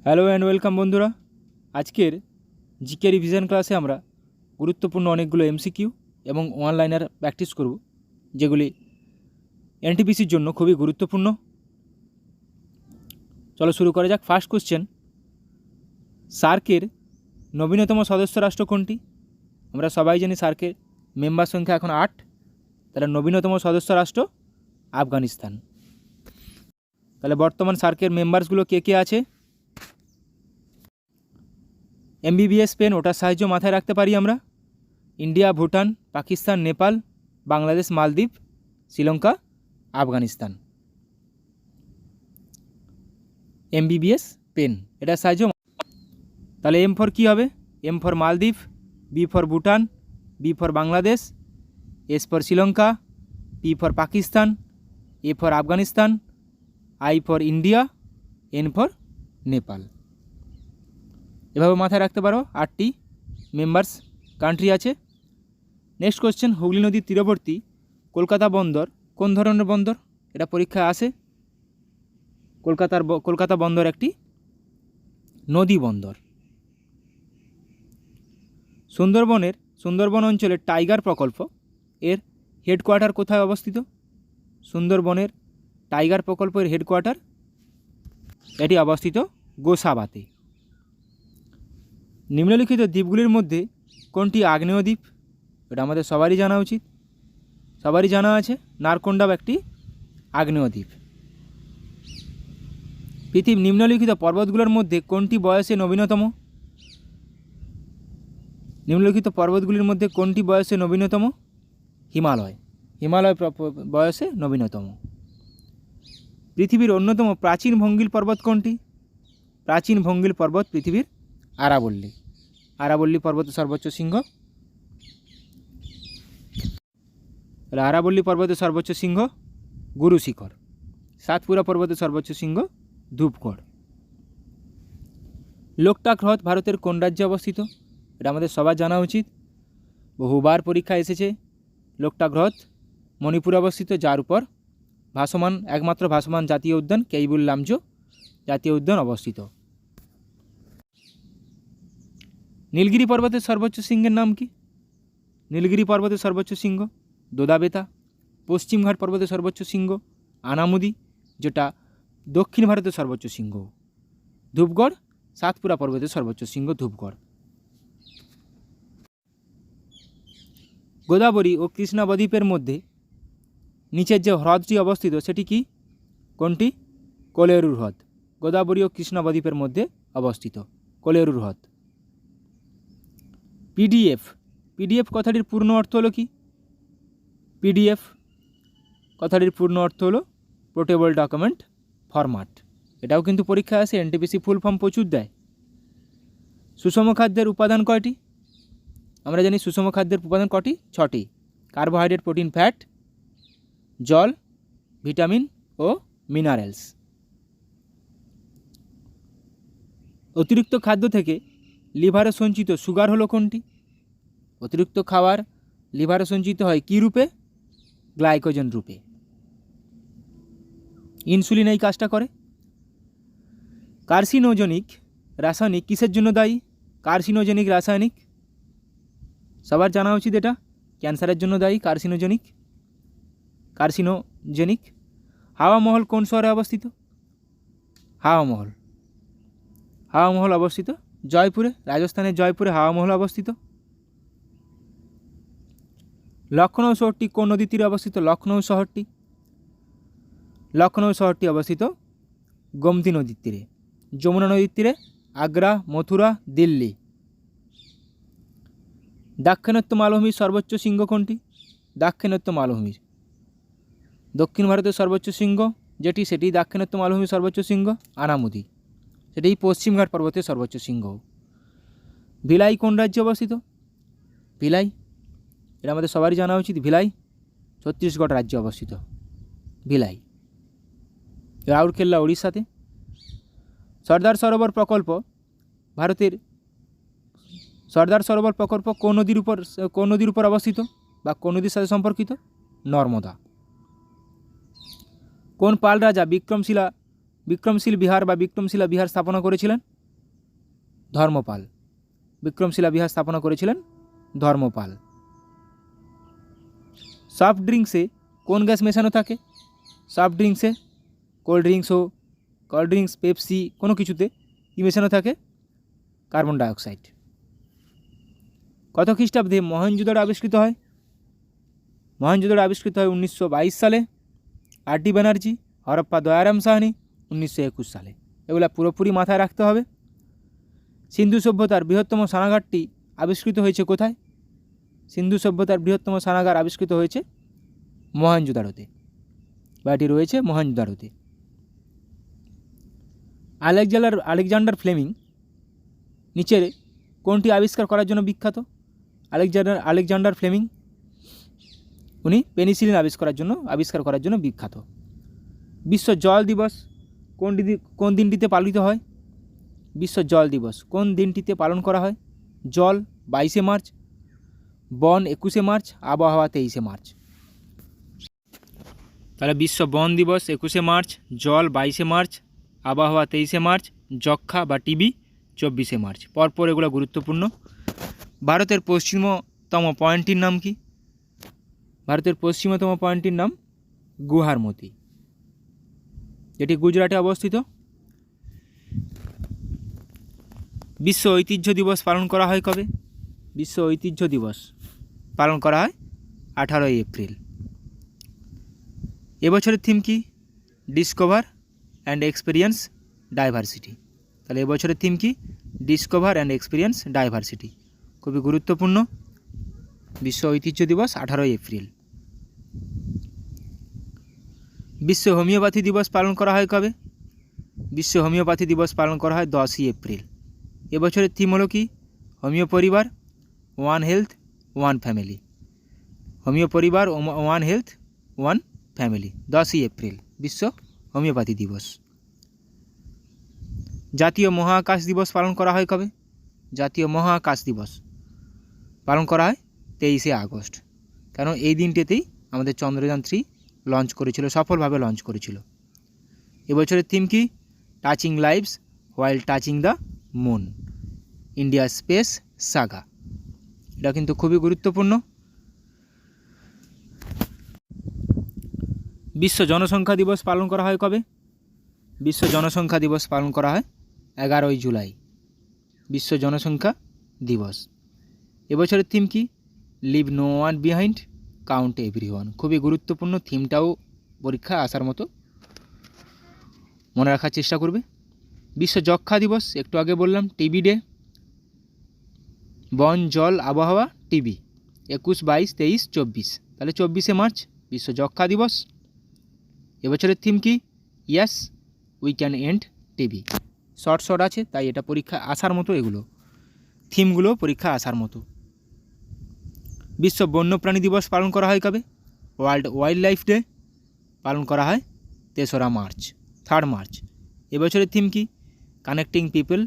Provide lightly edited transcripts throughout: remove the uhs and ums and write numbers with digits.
Hello and welcome বন্ধুরা। আজকের GK revision ক্লাসে আমরা গুরুত্বপূর্ণ অনেকগুলো এমসিকিউ এবং অনলাইনের প্র্যাকটিস করব, যেগুলি এনটিপিসির জন্য খুবই গুরুত্বপূর্ণ। চলো শুরু করা যাক। ফার্স্ট কোশ্চেন, সার্কের নবীনতম সদস্য রাষ্ট্র কোনটি? আমরা সবাই জানি সার্কের মেম্বার সংখ্যা এখন 8, তাহলে নবীনতম সদস্য রাষ্ট্র আফগানিস্তান। তাহলে বর্তমান সার্কের মেম্বার্সগুলো কে কে আছে? এমবিবিএস পেন, ওটার সাহায্য মাথায় রাখতে পারি আমরা। ইন্ডিয়া, ভুটান, পাকিস্তান, নেপাল, বাংলাদেশ, মালদ্বীপ, শ্রীলঙ্কা, আফগানিস্তান। এমবিবিএস পেন, এটার সাহায্য। তাহলে এম ফর কী হবে? এম ফর মালদ্বীপ, B for Bhutan, B for Bangladesh, S for Sri Lanka, P for Pakistan, A for Afghanistan, I for India, N for Nepal. এভাবে মাথায় রাখতে পারো 8টি মেম্বার্স কান্ট্রি আছে। নেক্সট কোশ্চেন, হুগলি নদীর তীরবর্তী কলকাতা বন্দর কোন ধরনের বন্দর? এটা পরীক্ষায় আসে। কলকাতা বন্দর একটি নদী বন্দর। সুন্দরবন অঞ্চলের টাইগার প্রকল্প এর হেডকোয়ার্টার কোথায় অবস্থিত? সুন্দরবনের টাইগার প্রকল্পের হেডকোয়ার্টার এটি অবস্থিত গোসাবাতে। নিম্নলিখিত দ্বীপগুলির মধ্যে কোনটি আগ্নেয় দ্বীপ? এটা আমাদের সবারই জানা উচিত, সবারই জানা আছে। নারকোন্ডাম একটি আগ্নেয় দ্বীপ। পৃথিবীর নিম্নলিখিত পর্বতগুলোর মধ্যে কোনটি বয়সে নবীনতম? নিম্নলিখিত পর্বতগুলির মধ্যে কোনটি বয়সে নবীনতম? হিমালয় বয়সে নবীনতম। পৃথিবীর অন্যতম প্রাচীন ভঙ্গিল পর্বত কোনটি? প্রাচীন ভঙ্গিল পর্বত পৃথিবীর আরাবল্লী পর্বতের সর্বোচ্চ শৃঙ্গ। আরাবল্লী পর্বতের সর্বোচ্চ শৃঙ্গ গুরু শিখর। সাতপুরা পর্বতের সর্বোচ্চ শৃঙ্গ ধূপগড়। লোকটাক হ্রদ ভারতের কোন রাজ্যে অবস্থিত? এটা আমাদের সবার জানা উচিত, বহুবার পরীক্ষা এসেছে। লোকটাক হ্রদ মণিপুরে অবস্থিত, যার উপর একমাত্র ভাসমান জাতীয় উদ্যান কেইবুল লামজো জাতীয় উদ্যান অবস্থিত। নীলগিরি পর্বতের সর্বোচ্চ শৃঙ্গের নাম কি? নীলগিরি পর্বতের সর্বোচ্চ শৃঙ্গ দোদাবেতা। পশ্চিমঘাট পর্বতের সর্বোচ্চ শৃঙ্গ আনামুদি, যেটা দক্ষিণ ভারতের সর্বোচ্চ শৃঙ্গ। ধূপগড় সাতপুরা পর্বতের সর্বোচ্চ শৃঙ্গ ধূপগড়। গোদাবরী ও কৃষ্ণা বদ্বীপের মধ্যে নিচের যে হ্রদটি অবস্থিত সেটি কি? কোনটি? কোলেরু হ্রদ। গোদাবরী ও কৃষ্ণা বদ্বীপের মধ্যে অবস্থিত কোলেরু হ্রদ। পিডিএফ কথাটির পূর্ণ অর্থ হলো কি? পিডিএফ কথাটির পূর্ণ অর্থ হলো পোর্টেবল ডকুমেন্ট ফরম্যাট। এটাও কিন্তু পরীক্ষা আসে, এনটিপিসি ফুল ফর্ম প্রচুর দেয়। সুষম খাদ্যের উপাদান কয়টি? আমরা জানি সুষম খাদ্যের উপাদান কটি? 6টি। কার্বোহাইড্রেট, প্রোটিন, ফ্যাট, জল, ভিটামিন ও মিনারেলস। অতিরিক্ত খাদ্য থেকে লিভারে সঞ্চিত সুগার হলো কোনটি? অতিরিক্ত খাবার লিভারে সঞ্চিত হয় কী রূপে? গ্লাইকোজেন রূপে। ইনসুলিন এই কাজটা করে। কার্সিনোজেনিক রাসায়নিক কিসের জন্য দায়ী? কার্সিনোজেনিক রাসায়নিক সবার জানা উচিত, এটা ক্যান্সারের জন্য দায়ী। কার্সিনোজেনিক। হাওয়া মহল কোন শহরে অবস্থিত? হাওয়া মহল অবস্থিত জয়পুরে, রাজস্থানের জয়পুরে হাওয়া মহল অবস্থিত। লখনৌ শহরটি কোন নদীর তীরে অবস্থিত? লখনৌ শহরটি অবস্থিত গোমতী নদীর তীরে, যমুনা নদীর তীরে। আগ্রা, মথুরা, দিল্লি। দাক্ষিণাত্য মালভূমির সর্বোচ্চ শৃঙ্গ কোনটি? দাক্ষিণাত্য মালভূমির দক্ষিণ ভারতের সর্বোচ্চ শৃঙ্গ সেটি দাক্ষিণাত্য মালভূমির সর্বোচ্চ শৃঙ্গ আনামুদি, সেটি পশ্চিমঘাট পর্বতের সর্বোচ্চ শৃঙ্গ। ভিলাই কোন রাজ্যে অবস্থিত? ভিলাই, এটা আমাদের সবারই জানা উচিত। ভিলাই ছত্তিশগড় রাজ্যে অবস্থিত। ভিলাই। রাউরকেল্লা উড়িষ্যাতে। সর্দার সরোবর প্রকল্প কোন নদীর উপর অবস্থিত বা কোন নদীর সাথে সম্পর্কিত? নর্মদা। কোন পাল রাজা বিক্রমশীলা বিহার স্থাপনা করেছিলেন? ধর্মপাল। বিক্রমশিলা বিহার স্থাপনা করেছিলেন ধর্মপাল। সফট ড্রিঙ্কসে কোন গ্যাস মেশানো থাকে? সফট ড্রিঙ্কসে কোল্ড ড্রিঙ্কস, পেপসি কোনো কিছুতে কী মেশানো থাকে? Carbon dioxide. কত খ্রিস্টাব্দে মহেঞ্জোদারো আবিষ্কৃত হয়? মহেঞ্জোদারো আবিষ্কৃত হয় 1922 সালে। আর.ডি. ব্যানার্জি, হরপ্পা দয়ারাম সাহানি 1921 সালে। এগুলা পুরোপুরি মাথায় রাখতে হবে। সিন্ধু সভ্যতার বৃহত্তম স্নানাগারটি আবিষ্কৃত হয়েছে কোথায়? সিন্ধু সভ্যতার বৃহত্তম স্নানাগার আবিষ্কৃত হয়েছে মহেঞ্জোদারোতে, বা এটি রয়েছে মহেঞ্জোদারোতে। আলেকজান্ডার ফ্লেমিং নিচের কোনটি আবিষ্কার করার জন্য বিখ্যাত? আলেকজান্ডার ফ্লেমিং উনি পেনিসিলিন আবিষ্কার করার জন্য বিখ্যাত। বিশ্ব জল দিবস কোন দিনটিতে পালিত হয়? বিশ্ব জল দিবস কোন দিনটিতে পালন করা হয়? জল 22শে মার্চ, বন 21শে মার্চ, আবহাওয়া 23শে মার্চ। তাহলে বিশ্ব বন দিবস 21শে মার্চ, জল 22শে মার্চ, আবহাওয়া 23শে মার্চ, যক্ষা বা টিবি 24শে মার্চ। পরপর এগুলো গুরুত্বপূর্ণ। ভারতের পশ্চিমতম পয়েন্টটির নাম কি? ভারতের পশ্চিমতম পয়েন্টটির নাম গুহারমতি, যেটি গুজরাটে অবস্থিত। বিশ্ব ঐতিহ্য দিবস পালন করা হয় কবে? বিশ্ব ঐতিহ্য দিবস পালন করা হয় 18ই এপ্রিল। এবছরের থিম কি? Discover and experience diversity. তাহলে এবছরের থিম কি? Discover and experience diversity. খুবই গুরুত্বপূর্ণ। বিশ্ব ঐতিহ্য দিবস 18ই এপ্রিল। বিশ্ব হোমিওপ্যাথি দিবস পালন করা হয় কবে? বিশ্ব হোমিওপ্যাথি দিবস পালন করা হয় 10ই এপ্রিল। এবছরের থিম হলো কি? হোমিও পরিবার, one health, one family. Homeo পরিবার, ওয়ান হেলথ, ওয়ান ফ্যামিলি। 10ই এপ্রিল বিশ্ব হোমিওপ্যাথি দিবস। জাতীয় মহাকাশ দিবস পালন করা হয় কবে? জাতীয় মহাকাশ দিবস পালন করা হয় 23শে আগস্ট। কেন? এই দিনটিতেই আমাদের চন্দ্রযান 3 লঞ্চ করেছিল, সফলভাবে লঞ্চ করেছিল। এবছরের থিম কি? Touching lives while touching the moon, India space Saga. এটা কিন্তু খুবই গুরুত্বপূর্ণ। বিশ্ব জনসংখ্যা দিবস পালন করা হয় কবে? বিশ্ব জনসংখ্যা দিবস পালন করা হয় 11ই জুলাই, বিশ্ব জনসংখ্যা দিবস। এবছরের থিম কি? Leave no one behind, count everyone. খুবই গুরুত্বপূর্ণ। থিমটাও পরীক্ষা আসার মতো, মনে রাখার চেষ্টা করবে। বিশ্ব যক্ষা দিবস একটু আগে বললাম। টিবি ডে, বন, জল, আবহাওয়া, টিবি 21, 22, 23, 24। তাহলে 24শে মার্চ বিশ্ব যক্ষা দিবস। এবছরের থিম কি? Yes we can end TB. Short আছে, তাই এটা পরীক্ষা আসার মতো। এগুলো থিমগুলো পরীক্ষা আসার মতো। বিশ্ব বন্যপ্রাণী দিবস পালন করা হয় কবে? ওয়ার্ল্ড ওয়াইল্ড লাইফ ডে পালন করা হয় 3রা মার্চ, 3rd মার্চ। এবছরের থিম কি? Connecting people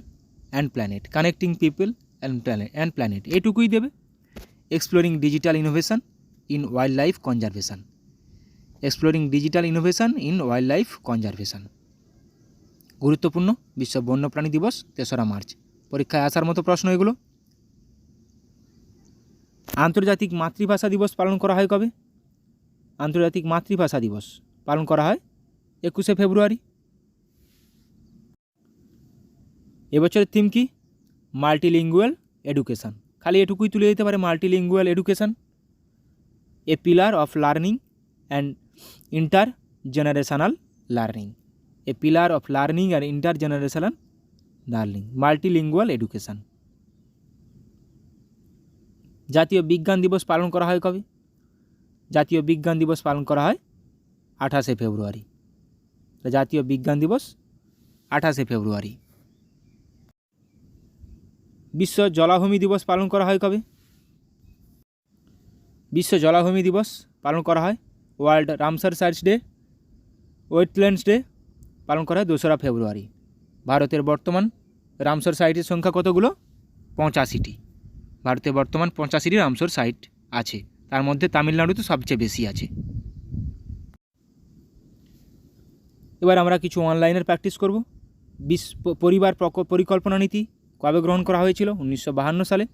and planet. Connecting people and planet এটুকুই দেবে। Exploring digital innovation in wild life conservation. Exploring digital innovation in wild life conservation গুরুত্বপূর্ণ। বিশ্ব বন্যপ্রাণী দিবস 3রা মার্চ। পরীক্ষায় আসার মতো প্রশ্ন এগুলো। আন্তর্জাতিক মাতৃভাষা দিবস পালন করা হয় কবে? আন্তর্জাতিক মাতৃভাষা দিবস পালন করা হয় 21শে ফেব্রুয়ারি। এবছরের থিম কি? Multilingual education. খালি এটুকুই তুলে দিতে পারে, multilingual education, A pillar of learning and inter generational learning. A pillar of learning and inter generational learning, multilingual education. জাতীয় বিজ্ঞান দিবস পালন করা হয় কবে? জাতীয় বিজ্ঞান দিবস পালন করা হয় 28শে ফেব্রুয়ারি। জাতীয় বিজ্ঞান দিবস 28শে ফেব্রুয়ারি। বিশ্ব জলাভূমি দিবস পালন করা হয় কবে? বিশ্ব জলাভূমি দিবস পালন করা হয় world Ramsar sites day, wetlands day পালন করা হয় 2রা ফেব্রুয়ারি। ভারতের বর্তমান রামসার সাইটের সংখ্যা কতগুলো? 85টি। ভারতে বর্তমান 85টি রামসার সাইট আছে, তার মধ্যে তামিলনাড়ুতে সবচেয়ে বেশি আছে। এবার আমরা কিছু অনলাইনের প্র্যাকটিস করব। পরিবার পরিকল্পনা নীতি কবে গ্রহণ করা হয়েছিল? 1952 সালে,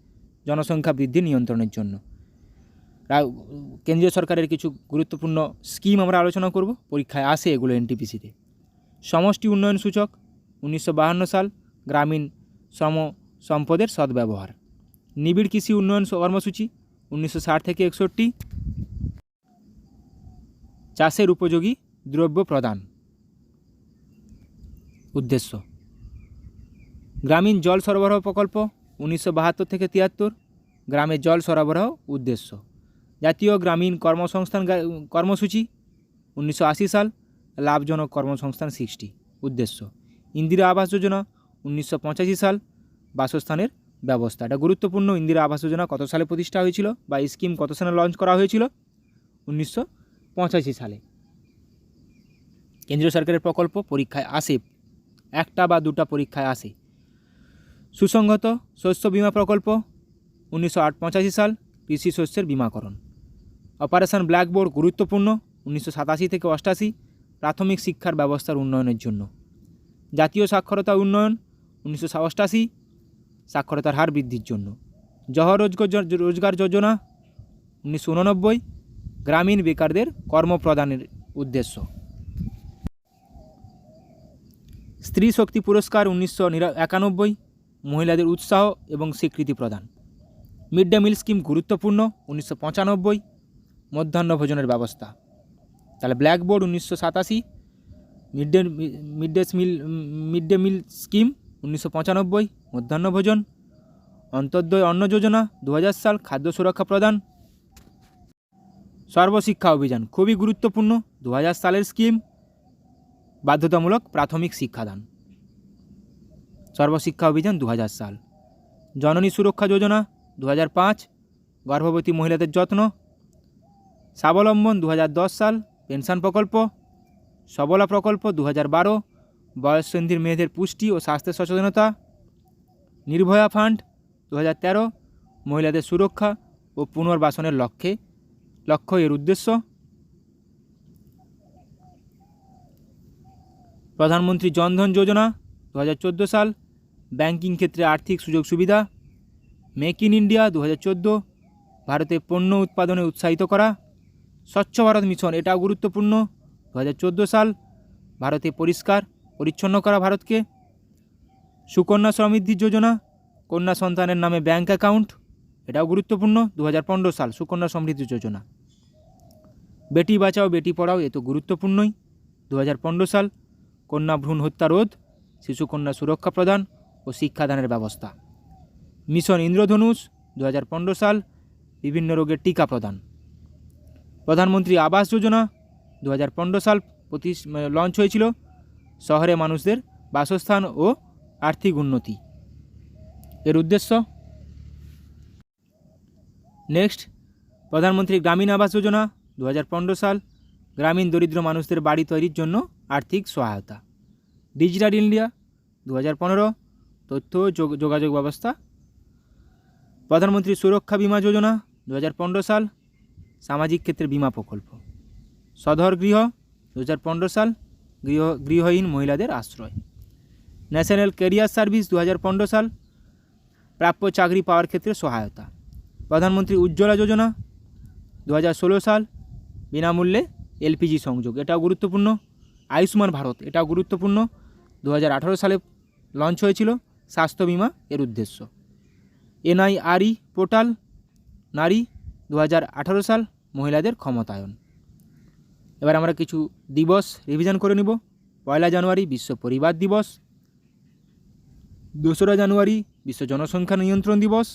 জনসংখ্যা বৃদ্ধি নিয়ন্ত্রণের জন্য। কেন্দ্রীয় সরকারের কিছু গুরুত্বপূর্ণ স্কিম আমরা আলোচনা করব, পরীক্ষায় আসে এগুলো এনটিপিসিতে। সমষ্টি উন্নয়ন সূচক 1952 সাল, গ্রামীণ শ্রম সম্পদের সদ্ব্যবহার। নিবিড় কৃষি উন্নয়ন কর্মসূচি 1960 থেকে 61, চাষের উপযোগী দ্রব্য প্রদান। উদ্দেশ্য গ্রামীণ জল সরবরাহ প্রকল্প 1972 থেকে 73, গ্রামে জল সরবরাহ উদ্দেশ্য। জাতীয় গ্রামীণ কর্মসংস্থান কর্মসূচি 1980 সাল, লাভজনক কর্মসংস্থান 60, উদ্দেশ্য। ইন্দিরা আবাস যোজনা 1985 সাল, বাসস্থানের ব্যবস্থা। এটা গুরুত্বপূর্ণ। ইন্দিরা আবাস যোজনা কত সালে প্রতিষ্ঠা হয়েছিল বা এই স্কিম কত সালে লঞ্চ করা হয়েছিল? 1985 সালে। কেন্দ্রীয় সরকারের প্রকল্প পরীক্ষায় আসে, একটা বা দুটা পরীক্ষায় আসে। সুসংহত শস্য বীমা প্রকল্প 1985 সাল, কৃষি শস্যের বীমাকরণ। অপারেশন ব্ল্যাকবোর্ড গুরুত্বপূর্ণ 1987 থেকে 88, প্রাথমিক শিক্ষার ব্যবস্থার উন্নয়নের জন্য। জাতীয় সাক্ষরতা উন্নয়ন 1988, সাক্ষরতার হার বৃদ্ধির জন্য। জওহর রোজগার যোজনা 1989, গ্রামীণ বেকারদের কর্মপ্রদানের উদ্দেশ্য। স্ত্রী শক্তি পুরস্কার 1991, মহিলাদের উৎসাহ এবং স্বীকৃতি প্রদান। মিড ডে মিল স্কিম গুরুত্বপূর্ণ 1995, মধ্যাহ্ন ভোজনের ব্যবস্থা। তাহলে blackboard 1987, mid day meal scheme 1995, মধ্যাহ্ন ভোজন। অন্তর্দয় অন্ন যোজনা 2000 সাল, খাদ্য সুরক্ষা প্রদান। সর্বশিক্ষা অভিযান খুবই গুরুত্বপূর্ণ, 2000 সালের স্কিম, বাধ্যতামূলক প্রাথমিক শিক্ষাদান। সর্বশিক্ষা অভিযান 2000 সাল। জননী সুরক্ষা যোজনা 2005, গর্ভবতী মহিলাদের যত্ন। স্বাবলম্বন 2010 সাল, পেনশন প্রকল্প। সবলা প্রকল্প 2012, বয়ঃসন্ধির মেয়েদের পুষ্টি ও স্বাস্থ্য সচেতনতা। নির্ভয়া ফান্ড 2013, মহিলাদের সুরক্ষা ও পুনর্বাসনের লক্ষ্য এর উদ্দেশ্য। প্রধানমন্ত্রী জনধন যোজনা 2014 সাল, ব্যাংকিং ক্ষেত্রে আর্থিক সুযোগ সুবিধা। মেক ইন ইন্ডিয়া 2014, ভারতে পণ্য উৎপাদনে উৎসাহিত করা। স্বচ্ছ ভারত মিশন, এটাও গুরুত্বপূর্ণ, 2014 সাল, ভারতে পরিষ্কার পরিচ্ছন্ন করা ভারতকে। সুকন্যা সমৃদ্ধি যোজনা, কন্যা সন্তানের নামে ব্যাংক অ্যাকাউন্ট, এটাও গুরুত্বপূর্ণ, 2015 সাল, সুকন্যা সমৃদ্ধি যোজনা। বেটি বাঁচাও বেটি পড়াও, এ তো গুরুত্বপূর্ণই, 2015 সাল, কন্যা ভ্রূণ হত্যা রোধ, শিশুকন্যা সুরক্ষা প্রদান ও শিক্ষাদানের ব্যবস্থা। মিশন ইন্দ্রধনুষ 2015 সাল, বিভিন্ন রোগের টিকা প্রদান। প্রধানমন্ত্রী আবাস যোজনা 2015 সাল লঞ্চ হয়েছিল, শহরে মানুষদের বাসস্থান ও আর্থিক উন্নতি এর উদ্দেশ্য। নেক্সট, প্রধানমন্ত্রী গ্রামীণ আবাস যোজনা 2015 সাল, গ্রামীণ দরিদ্র মানুষদের বাড়ি তৈরির জন্য আর্থিক সহায়তা। ডিজিটাল ইন্ডিয়া 2015, তথ্য ও যোগাযোগ ব্যবস্থা। প্রধানমন্ত্রী সুরক্ষা বীমা যোজনা 2015 সাল, সামাজিক ক্ষেত্রে বীমা প্রকল্প। সধর গৃহ 2015 সাল, গৃহহীন মহিলাদের আশ্রয়। ন্যাশনাল ক্যারিয়ার সার্ভিস 2015 সাল, প্রাপ্য চাকরি পাওয়ার ক্ষেত্রে সহায়তা। প্রধানমন্ত্রী উজ্জ্বলা যোজনা 2016 সাল, বিনামূল্যে এলপিজি সংযোগ, এটাও গুরুত্বপূর্ণ। আয়ুষ্মান ভারত, এটাও গুরুত্বপূর্ণ, 2018 সালে লঞ্চ হয়েছিল, স্বাস্থ্য বিমা এর উদ্দেশ্য। এনআইআরই পোর্টাল, নারী, 2018 সাল, মহিলাদের ক্ষমতায়ন। এবার আমরা কিছু দিবস রিভিশন করে নিব। 1 জানুয়ারি বিশ্ব পরিবার দিবস, 2 জানুয়ারি বিশ্ব জনসংখ্যা নিয়ন্ত্রণ দিবস,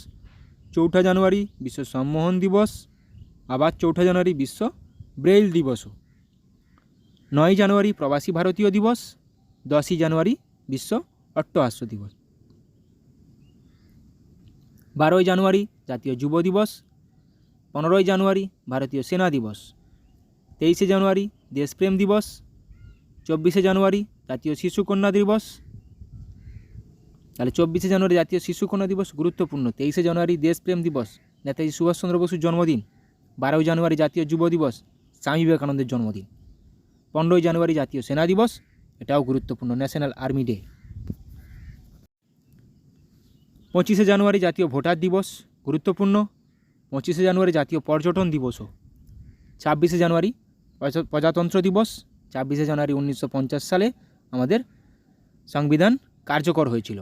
4 জানুয়ারি বিশ্ব সম্মোহন দিবস, আবার 4 জানুয়ারি বিশ্ব ব্রেইল দিবসও। 9 জানুয়ারি প্রবাসী ভারতীয় দিবস, 10 জানুয়ারি বিশ্ব অট্টহাস্য দিবস। 12 জানুয়ারি জাতীয় যুব দিবস, 15 জানুয়ারি ভারতীয় সেনা দিবস, 23 জানুয়ারি দেশপ্রেম দিবস, 24 জানুয়ারি জাতীয় শিশুকন্যা দিবস। তাহলে 24 জানুয়ারি জাতীয় শিশুকন্যা দিবস গুরুত্বপূর্ণ। 23 জানুয়ারি দেশপ্রেম দিবস, নেতাজি সুভাষচন্দ্র বসুর জন্মদিন। 12 জানুয়ারি জাতীয় যুব দিবস, স্বামী বিবেকানন্দের জন্মদিন। 15 জানুয়ারি জাতীয় সেনা দিবস, এটাও গুরুত্বপূর্ণ, ন্যাশনাল আর্মি ডে। 25শে জানুয়ারি জাতীয় ভোটার দিবস, গুরুত্বপূর্ণ। 25শে জানুয়ারি জাতীয় পর্যটন দিবসও। 26শে জানুয়ারি প্রজাতন্ত্র দিবস। 26শে জানুয়ারি 1950 সালে আমাদের সংবিধান কার্যকর হয়েছিল।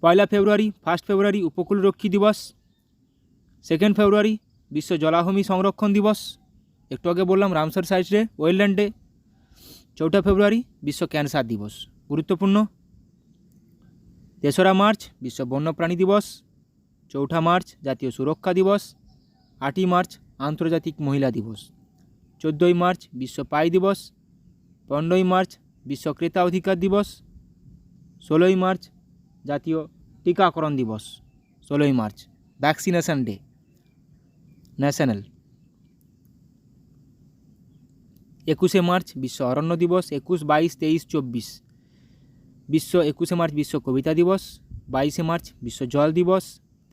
1 ফেব্রুয়ারি 1 ফেব্রুয়ারি উপকূলরক্ষী দিবস। 2 ফেব্রুয়ারি বিশ্ব জলাভূমি সংরক্ষণ দিবস, একটু আগে বললাম রামসার সাইট ডে, ওয়েলল্যান্ড ডে। 4 ফেব্রুয়ারি বিশ্ব ক্যান্সার দিবস, গুরুত্বপূর্ণ। 3রা মার্চ বিশ্ব বন্যপ্রাণী দিবস। 4 মার্চ জাতীয় সুরক্ষা দিবস। 8ই মার্চ আন্তর্জাতিক মহিলা দিবস। 14ই মার্চ বিশ্ব পাই দিবস। 15ই মার্চ বিশ্ব ক্রেতা অধিকার দিবস। 16ই মার্চ জাতীয় টিকাকরণ দিবস। 16ই মার্চ ভ্যাকসিনেশন ডে ন্যাশনাল। 21শে মার্চ বিশ্ব অরণ্য দিবস। 21, 22, 23, 24 বিশ্ব 21শে মার্চ বিশ্ব কবিতা দিবস। 22শে মার্চ বিশ্ব জল দিবস।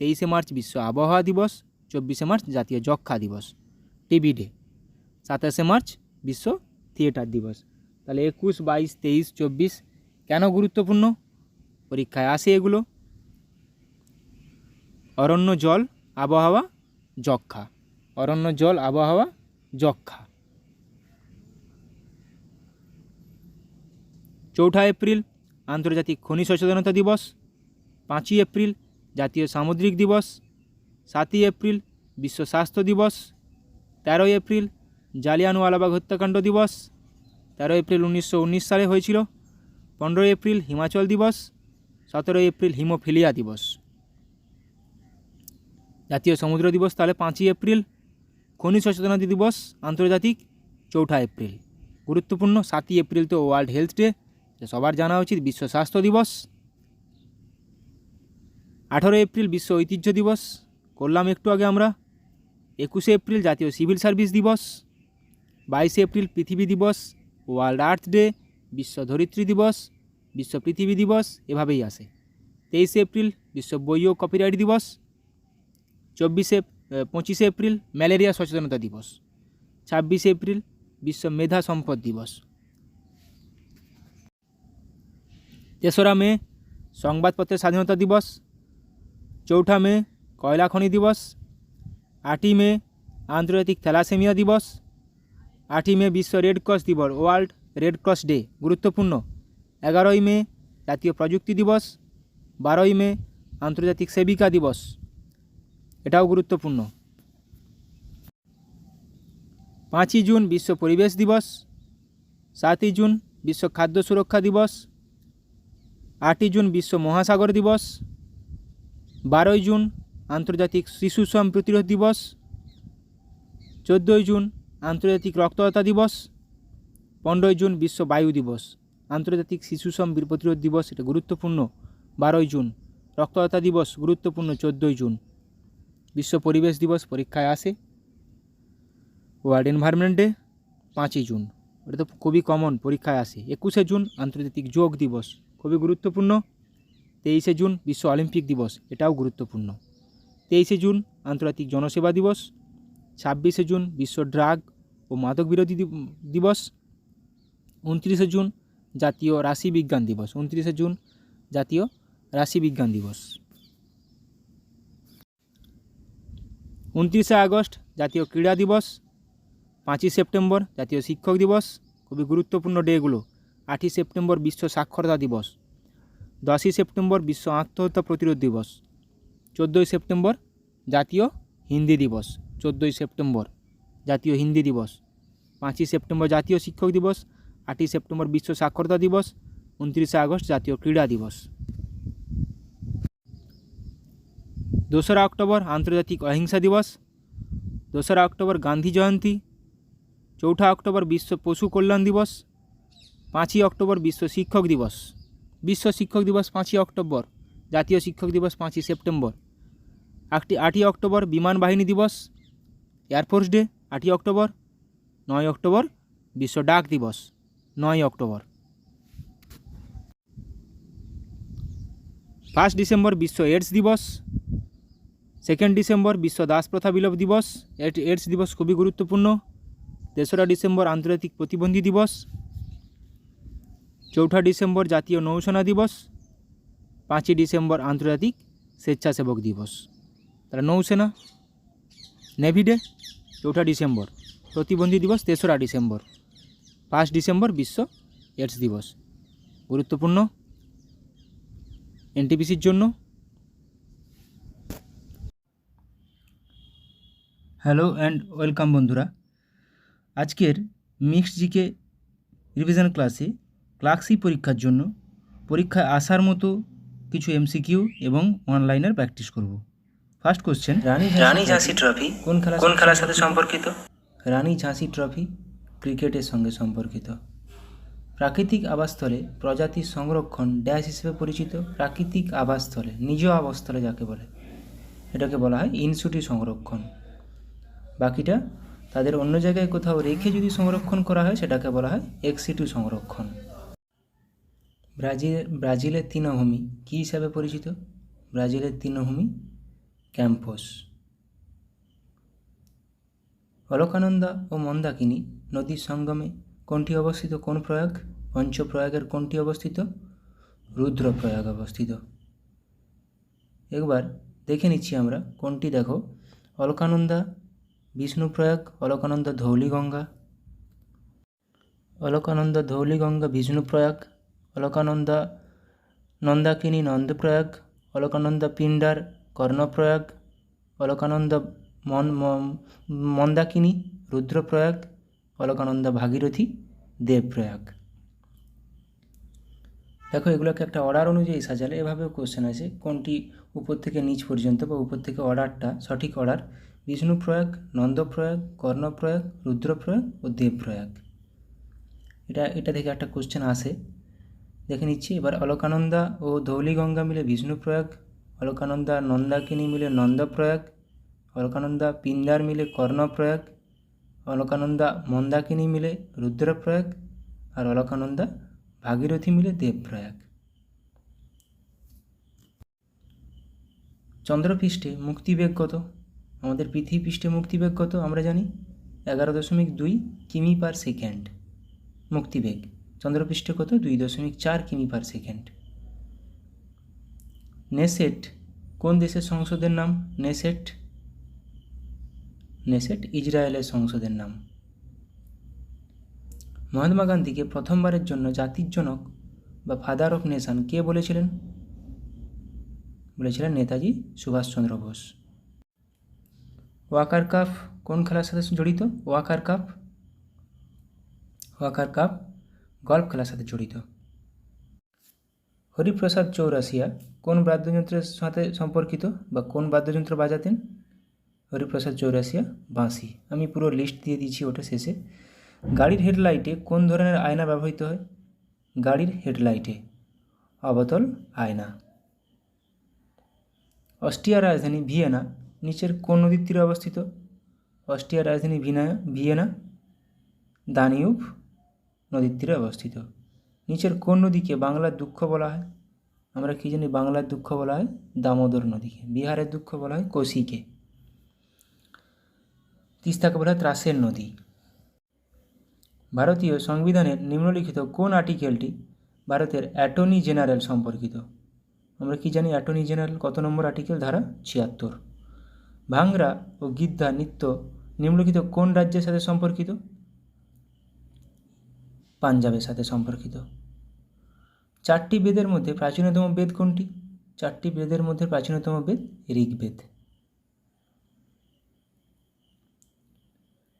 23শে মার্চ বিশ্ব আবহাওয়া দিবস। 24শে মার্চ জাতীয় যক্ষ্মা দিবস, টিবি ডে। 27শে মার্চ বিশ্ব থিয়েটার দিবস। তাহলে 21, 22, 23, 24 কেন গুরুত্বপূর্ণ? পরীক্ষায় আসে এগুলো। অরণ্য, জল, আবহাওয়া, যক্ষ্মা। অরণ্য, জল, আবহাওয়া, যক্ষ্মা। 4 এপ্রিল আন্তর্জাতিক খনি সচেতনতা দিবস। 5ই এপ্রিল জাতীয় সামুদ্রিক দিবস। 7ই এপ্রিল বিশ্ব স্বাস্থ্য দিবস। 13ই এপ্রিল জালিয়ানওয়ালাবাগ হত্যাকাণ্ড দিবস, 13 এপ্রিল 1919 সালে হয়েছিল। 15 এপ্রিল হিমাচল দিবস। 17 এপ্রিল হিমোফিলিয়া দিবস। জাতীয় সমুদ্র দিবস তাহলে 5ই এপ্রিল। খনি সচেতনতা দিবস আন্তর্জাতিক 4 এপ্রিল, গুরুত্বপূর্ণ। 7ই এপ্রিল তো ওয়ার্ল্ড হেলথ ডে, সবার জানা উচিত, বিশ্ব স্বাস্থ্য দিবস। 18 এপ্রিল বিশ্ব ঐতিহ্য দিবস, করলাম একটু আগে আমরা। 21শে এপ্রিল জাতীয় সিভিল সার্ভিস দিবস। 22শে এপ্রিল পৃথিবী দিবস, ওয়ার্ল্ড আর্থ ডে, বিশ্ব ধরিত্রী দিবস, বিশ্ব পৃথিবী দিবস, এভাবেই আসে। 23শে এপ্রিল বিশ্ব বই ও কপিরাইট দিবস। 25শে এপ্রিল ম্যালেরিয়া সচেতনতা দিবস। 26শে এপ্রিল বিশ্ব মেধা সম্পদ দিবস। 3রা মে সংবাদপত্রের স্বাধীনতা দিবস। 4 মে কয়লা খনি দিবস। 8ই মে আন্তর্জাতিক থ্যালাসেমিয়া দিবস। 8ই মে বিশ্ব রেড ক্রস দিবস, ওয়ার্ল্ড রেড ক্রস ডে, গুরুত্বপূর্ণ। 11ই মে জাতীয় প্রযুক্তি দিবস। 12ই মে আন্তর্জাতিক সেবিকা দিবস, এটাও গুরুত্বপূর্ণ। 5ই জুন বিশ্ব পরিবেশ দিবস। 7ই জুন বিশ্ব খাদ্য সুরক্ষা দিবস। 8ই জুন বিশ্ব মহাসাগর দিবস। 12ই জুন আন্তর্জাতিক শিশু শ্রম প্রতিরোধ দিবস। 14ই জুন আন্তর্জাতিক রক্তদাতা দিবস। 15ই জুন বিশ্ব বায়ু দিবস, আন্তর্জাতিক শিশু শ্রম প্রতিরোধ দিবস, এটা গুরুত্বপূর্ণ। 12ই জুন রক্তদাতা দিবস, গুরুত্বপূর্ণ। 14ই জুন বিশ্ব পরিবেশ দিবস, পরীক্ষায় আসে। ওয়ার্ল্ড এনভায়রনমেন্ট ডে 5ই জুন, এটা তো খুবই কমন, পরীক্ষায় আসে। 21শে জুন আন্তর্জাতিক যোগ দিবস, খুবই গুরুত্বপূর্ণ। 23শে জুন বিশ্ব অলিম্পিক দিবস, এটাও গুরুত্বপূর্ণ। 23শে জুন আন্তর্জাতিক জনসেবা দিবস। 26শে জুন বিশ্ব ড্রাগ ও মাদক বিরোধী দিবস। 29শে জুন জাতীয় রাশি বিজ্ঞান দিবস। 29শে জুন জাতীয় রাশি বিজ্ঞান দিবস। 29শে আগস্ট জাতীয় ক্রীড়া দিবস। 5ই সেপ্টেম্বর জাতীয় শিক্ষক দিবস, খুবই গুরুত্বপূর্ণ ডেগুলো। 8ই সেপ্টেম্বর বিশ্ব সাক্ষরতা দিবস। 10ই সেপ্টেম্বর বিশ্ব আত্মহত্যা প্রতিরোধ দিবস। 14ই সেপ্টেম্বর জাতীয় হিন্দি দিবস। 14ই সেপ্টেম্বর জাতীয় হিন্দি দিবস। 5ই সেপ্টেম্বর জাতীয় শিক্ষক দিবস। 8ই সেপ্টেম্বর বিশ্ব সাক্ষরতা দিবস। 29শে আগস্ট জাতীয় ক্রীড়া দিবস। 2রা অক্টোবর আন্তর্জাতিক অহিংসা দিবস। 2রা অক্টোবর গান্ধী জয়ন্তী। 4 অক্টোবর বিশ্ব পশু কল্যাণ দিবস। 5ই অক্টোবর বিশ্ব শিক্ষক দিবস। বিশ্ব শিক্ষক দিবস 5ই অক্টোবর, জাতীয় শিক্ষক দিবস 5ই সেপ্টেম্বর। 8ই অক্টোবর বিমান বাহিনী দিবস, এয়ারফোর্স ডে 8ই অক্টোবর। 9ই অক্টোবর বিশ্ব ডাক দিবস, 9ই অক্টোবর। 1 ডিসেম্বর বিশ্ব এইডস দিবস। 2 ডিসেম্বর বিশ্ব দাস প্রথা বিলোপ দিবস, এইডস দিবস খুবই গুরুত্বপূর্ণ। 3রা ডিসেম্বর আন্তর্জাতিক প্রতিবন্ধী দিবস। 4 ডিসেম্বর জাতীয় নৌসেনা দিবস, 5 ডিসেম্বর আন্তর্জাতিক স্বেচ্ছাসেবক দিবস। তাহলে নৌসেনা, নেভি ডে 4 ডিসেম্বর, প্রতিবন্ধী দিবস 3রা ডিসেম্বর, 5 ডিসেম্বর বিশ্ব এইডস দিবস। গুরুত্বপূর্ণ এনটিপিসির জন্য। হ্যালো অ্যান্ড ওয়েলকাম বন্ধুরা। আজকের মিক্সড জিকে রিভিশন ক্লাসে ক্লাস সি পরীক্ষার জন্য পরীক্ষায় আসার মতো কিছু এমসিকিউ এবং অনলাইনের প্র্যাকটিস করব। ফার্স্ট কোশ্চেন, রানী ঝাঁসি ট্রফি কোন খেলার সাথে সম্পর্কিত? রানী ঝাঁসি ট্রফি ক্রিকেটের সঙ্গে সম্পর্কিত। প্রাকৃতিক আবাসস্থলে প্রজাতির সংরক্ষণ ড্যাশ হিসেবে পরিচিত। প্রাকৃতিক আবাসস্থলে, নিজ আবাসস্থলে যাকে বলে, এটাকে বলা হয় ইনসিটু সংরক্ষণ। বাকিটা তাদের অন্য জায়গায় কোথাও রেখে যদি সংরক্ষণ করা হয় সেটাকে বলা হয় এক্সিটু সংরক্ষণ। ব্রাজিলের তৃণভূমি কী হিসাবে পরিচিত? ব্রাজিলের তৃণভূমি ক্যাম্পস। অলকানন্দা ও মন্দাকিনী নদীর সঙ্গমে কোনটি অবস্থিত? কোন প্রয়াগ? পঞ্চপ্রয়াগের কোনটি অবস্থিত? রুদ্রপ্রয়াগ অবস্থিত। একবার দেখে নিচ্ছি আমরা কোনটি। দেখো, অলকানন্দা বিষ্ণুপ্রয়াগ, অলকানন্দা ধৌলিগঙ্গা, অলকানন্দা ধৌলিগঙ্গা বিষ্ণুপ্রয়াগ, অলকানন্দা নন্দাকিনী নন্দপ্রয়াগ, অলকানন্দা পিণ্ডার কর্ণপ্রয়াগ, অলকানন্দা মন্দাকিনী রুদ্রপ্রয়াগ, অলকানন্দা ভাগীরথী দেবপ্রয়াগ। দেখো, এগুলোকে একটা অর্ডার অনুযায়ী সাজালে এভাবেও কোশ্চেন আছে, কোনটি উপর থেকে নিচ পর্যন্ত বা উপর থেকে অর্ডারটা সঠিক অর্ডার? বিষ্ণুপ্রয়াগ, নন্দপ্রয়াগ, কর্ণপ্রয়াগ, রুদ্রপ্রয়াগ ও দেবপ্রয়াগ। এটা থেকে একটা কোশ্চেন আসে, দেখে নিচ্ছি। এবার অলকানন্দা ও ধৌলিগঙ্গা মিলে বিষ্ণুপ্রয়াগ, অলকানন্দা নন্দাকিনী মিলে নন্দপ্রয়াগ, অলকানন্দা পিণ্ডার মিলে কর্ণপ্রয়াগ, অলকানন্দা মন্দাকিনী মিলে রুদ্রপ্রয়াগ আর অলকানন্দা ভাগীরথী মিলে দেবপ্রয়াগ। চন্দ্রপৃষ্ঠে মুক্তিবেগ কত? আমাদের পৃথিবী পৃষ্ঠে মুক্তিবেগ কত আমরা জানি? 11.2 কিমি পার সেকেন্ড মুক্তিবেগ। চন্দ্রপৃষ্ঠে কত? 2.4 কিমি পার সেকেন্ড। নেসেট কোন দেশের সংসদের নাম? নেসেট ইসরায়েলের সংসদের নাম। মহাত্মা গান্ধীকে প্রথমবারের জন্য জাতির জনক বা ফাদার অফ নেশন কে বলেছিলেন? বলেছিলেন নেতাজি সুভাষচন্দ্র বোস। ওয়াকার কাপ কোন খেলার সাথে জড়িত? ওয়াকার কাপ গল্ফ খেলার সাথে জড়িত। হরিপ্রসাদ চৌরাসিয়া কোন বাদ্যযন্ত্রের সাথে সম্পর্কিত বা কোন বাদ্যযন্ত্র বাজাতেন? হরিপ্রসাদ চৌরাসিয়া বাঁশি। আমি পুরো লিস্ট দিয়ে দিচ্ছি ওটা শেষে। গাড়ির হেডলাইটে কোন ধরনের আয়না ব্যবহৃত হয়? গাড়ির হেডলাইটে অবতল আয়না। অস্ট্রিয়ার রাজধানী ভিয়েনা নিচের কোন নদীর তীরে অবস্থিত? অস্ট্রিয়ার রাজধানী ভিয়েনা দানিউব নদীর তীরে অবস্থিত। নিচের কোন নদীকে বাংলার দুঃখ বলা হয়? আমরা কি জানি বাংলার দুঃখ বলা হয় দামোদর নদীকে। বিহারের দুঃখ বলা হয় কোশিকে। তিস্তাকে বলা হয় ত্রাসের নদী। ভারতীয় সংবিধানের নিম্নলিখিত কোন আর্টিকেলটি ভারতের অ্যাটর্নি জেনারেল সম্পর্কিত? আমরা কি জানি অ্যাটর্নি জেনারেল কত নম্বর আর্টিকেল? ধারা 76। ভাংরা ও গিদ্ধা নৃত্য নিম্নলিখিত কোন রাজ্যের সাথে সম্পর্কিত? পাঞ্জাবের সাথে সম্পর্কিত। 4টি বেদের মধ্যে প্রাচীনতম বেদ কোনটি? 4টি বেদের মধ্যে প্রাচীনতম বেদ ঋগ্বেদ।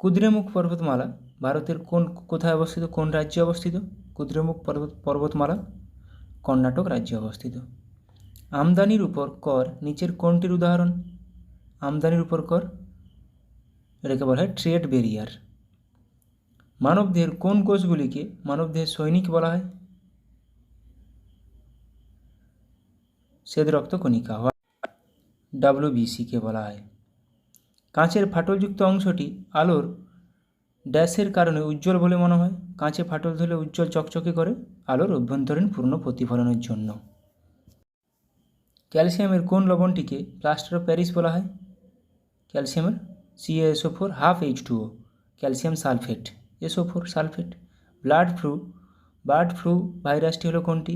কুদ্রেমুখ পর্বতমালা ভারতের কোথায় অবস্থিত? কোন রাজ্যে অবস্থিত? কুদ্রেমুখ পর্বতমালা কর্ণাটক রাজ্যে অবস্থিত। আমদানির উপর কর নিচের কোনটির উদাহরণ? আমদানির উপর কর, এটাকে বলা হয় ট্রেড ব্যারিয়ার। মানবদেহের কোন কোষগুলিকে মানবদেহের সৈনিক বলা হয়? শ্বেত রক্ত কণিকা, WBCকে বলা হয়। কাঁচের ফাটলযুক্ত অংশটি আলোর ড্যাশের কারণে উজ্জ্বল বলে মনে হয়। কাঁচে ফাটল ধরলে উজ্জ্বল চকচকে করে আলোর অভ্যন্তরীণ পূর্ণ প্রতিফলনের জন্য। ক্যালসিয়ামের কোন লবণটিকে প্লাস্টার অফ প্যারিস বলা হয়? ক্যালসিয়ামের CaSO4 ½ H2O, calcium sulphate, SO4 sulphate. Bird flu ভাইরাসটি হলো কোনটি?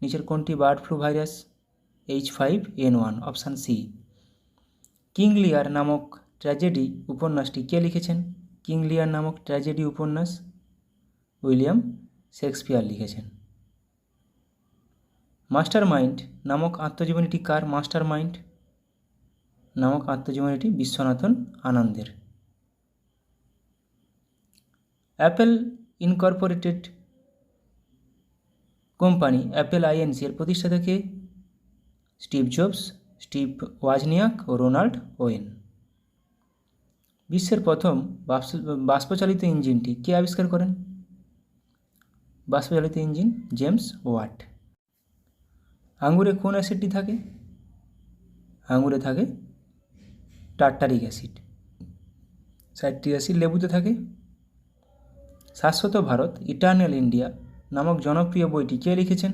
নিচের কোনটি bird flu virus? H5N1, option C. King Lear নামক ট্র্যাজেডি উপন্যাসটি কে লিখেছেন? কিং লিয়ার নামক ট্র্যাজেডি উপন্যাস উইলিয়াম শেক্সপিয়ার লিখেছেন। মাস্টার মাইন্ড নামক আত্মজীবনীটি কার? মাস্টার মাইন্ড নামক আত্মজীবনীটি বিশ্বনাথন আনন্দের। Apple Incorporated company Apple INC এর প্রতিষ্ঠাতা কে? স্টিভ জবস, স্টিভ ওয়াজনিয়াক ও রোনাল্ড ওয়েন। বিশ্বের প্রথম বাষ্পচালিত ইঞ্জিনটি কে আবিষ্কার করেন? বাষ্পচালিত ইঞ্জিন জেমস ওয়াট। আঙুরে কোন অ্যাসিডটি থাকে? আঙুরে থাকে টার্টারিক অ্যাসিড। সাইট্রিক অ্যাসিড লেবুতে থাকে। শাশ্বত ভারত ইটার্নাল ইন্ডিয়া নামক জনপ্রিয় বইটি কে লিখেছেন?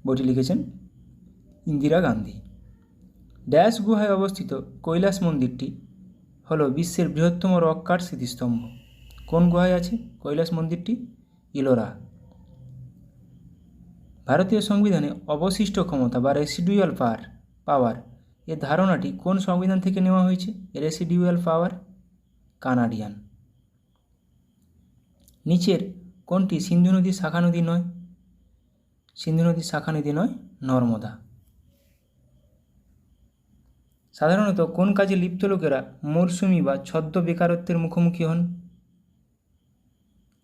বইটি লিখেছেন ইন্দিরা গান্ধী। ড্যাশ গুহায় অবস্থিত কৈলাস মন্দিরটি হল বিশ্বের বৃহত্তম রক কাট স্মৃতিস্তম্ভ। কোন গুহায় আছে কৈলাস মন্দিরটি? ইলোরা। ভারতীয় সংবিধানে অবশিষ্ট ক্ষমতা বা রেসিডুয়াল পাওয়ার এর ধারণাটি কোন সংবিধান থেকে নেওয়া হয়েছে? রেসিডুয়াল পাওয়ার কানাডিয়ান। নিচের কোনটি সিন্ধু নদীর শাখা নদী নয়? সিন্ধু নদীর শাখা নদী নয়, নর্মদা। সাধারণত কোন কাজে লিপ্ত লোকেরা মরশুমি বা ছদ্ম বেকারত্বের মুখোমুখি হন?